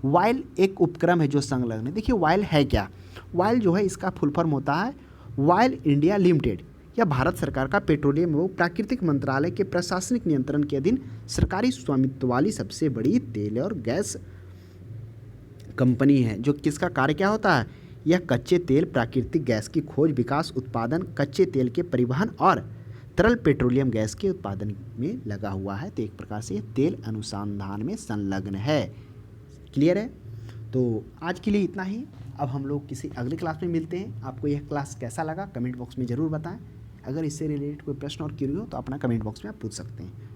A: वाइल एक उपक्रम है जो संलग्न है। देखिए वाइल है क्या, वाइल जो है इसका फुल फॉर्म होता है वाइल इंडिया लिमिटेड। यह भारत सरकार का पेट्रोलियम एवं प्राकृतिक मंत्रालय के प्रशासनिक नियंत्रण के अधीन सरकारी स्वामित्व वाली सबसे बड़ी तेल और गैस कंपनी है। जो किसका कार्य क्या होता है, यह कच्चे तेल, प्राकृतिक गैस की खोज, विकास, उत्पादन, कच्चे तेल के परिवहन और तरल पेट्रोलियम गैस के उत्पादन में लगा हुआ है। तो एक प्रकार से तेल अनुसंधान में संलग्न है। क्लियर है। तो आज के लिए इतना ही। अब हम लोग किसी अगली क्लास में मिलते हैं। आपको यह क्लास कैसा लगा कमेंट बॉक्स में ज़रूर बताएं। अगर इससे रिलेटेड कोई प्रश्न और क्वेरी हो तो अपना कमेंट बॉक्स में आप पूछ सकते हैं।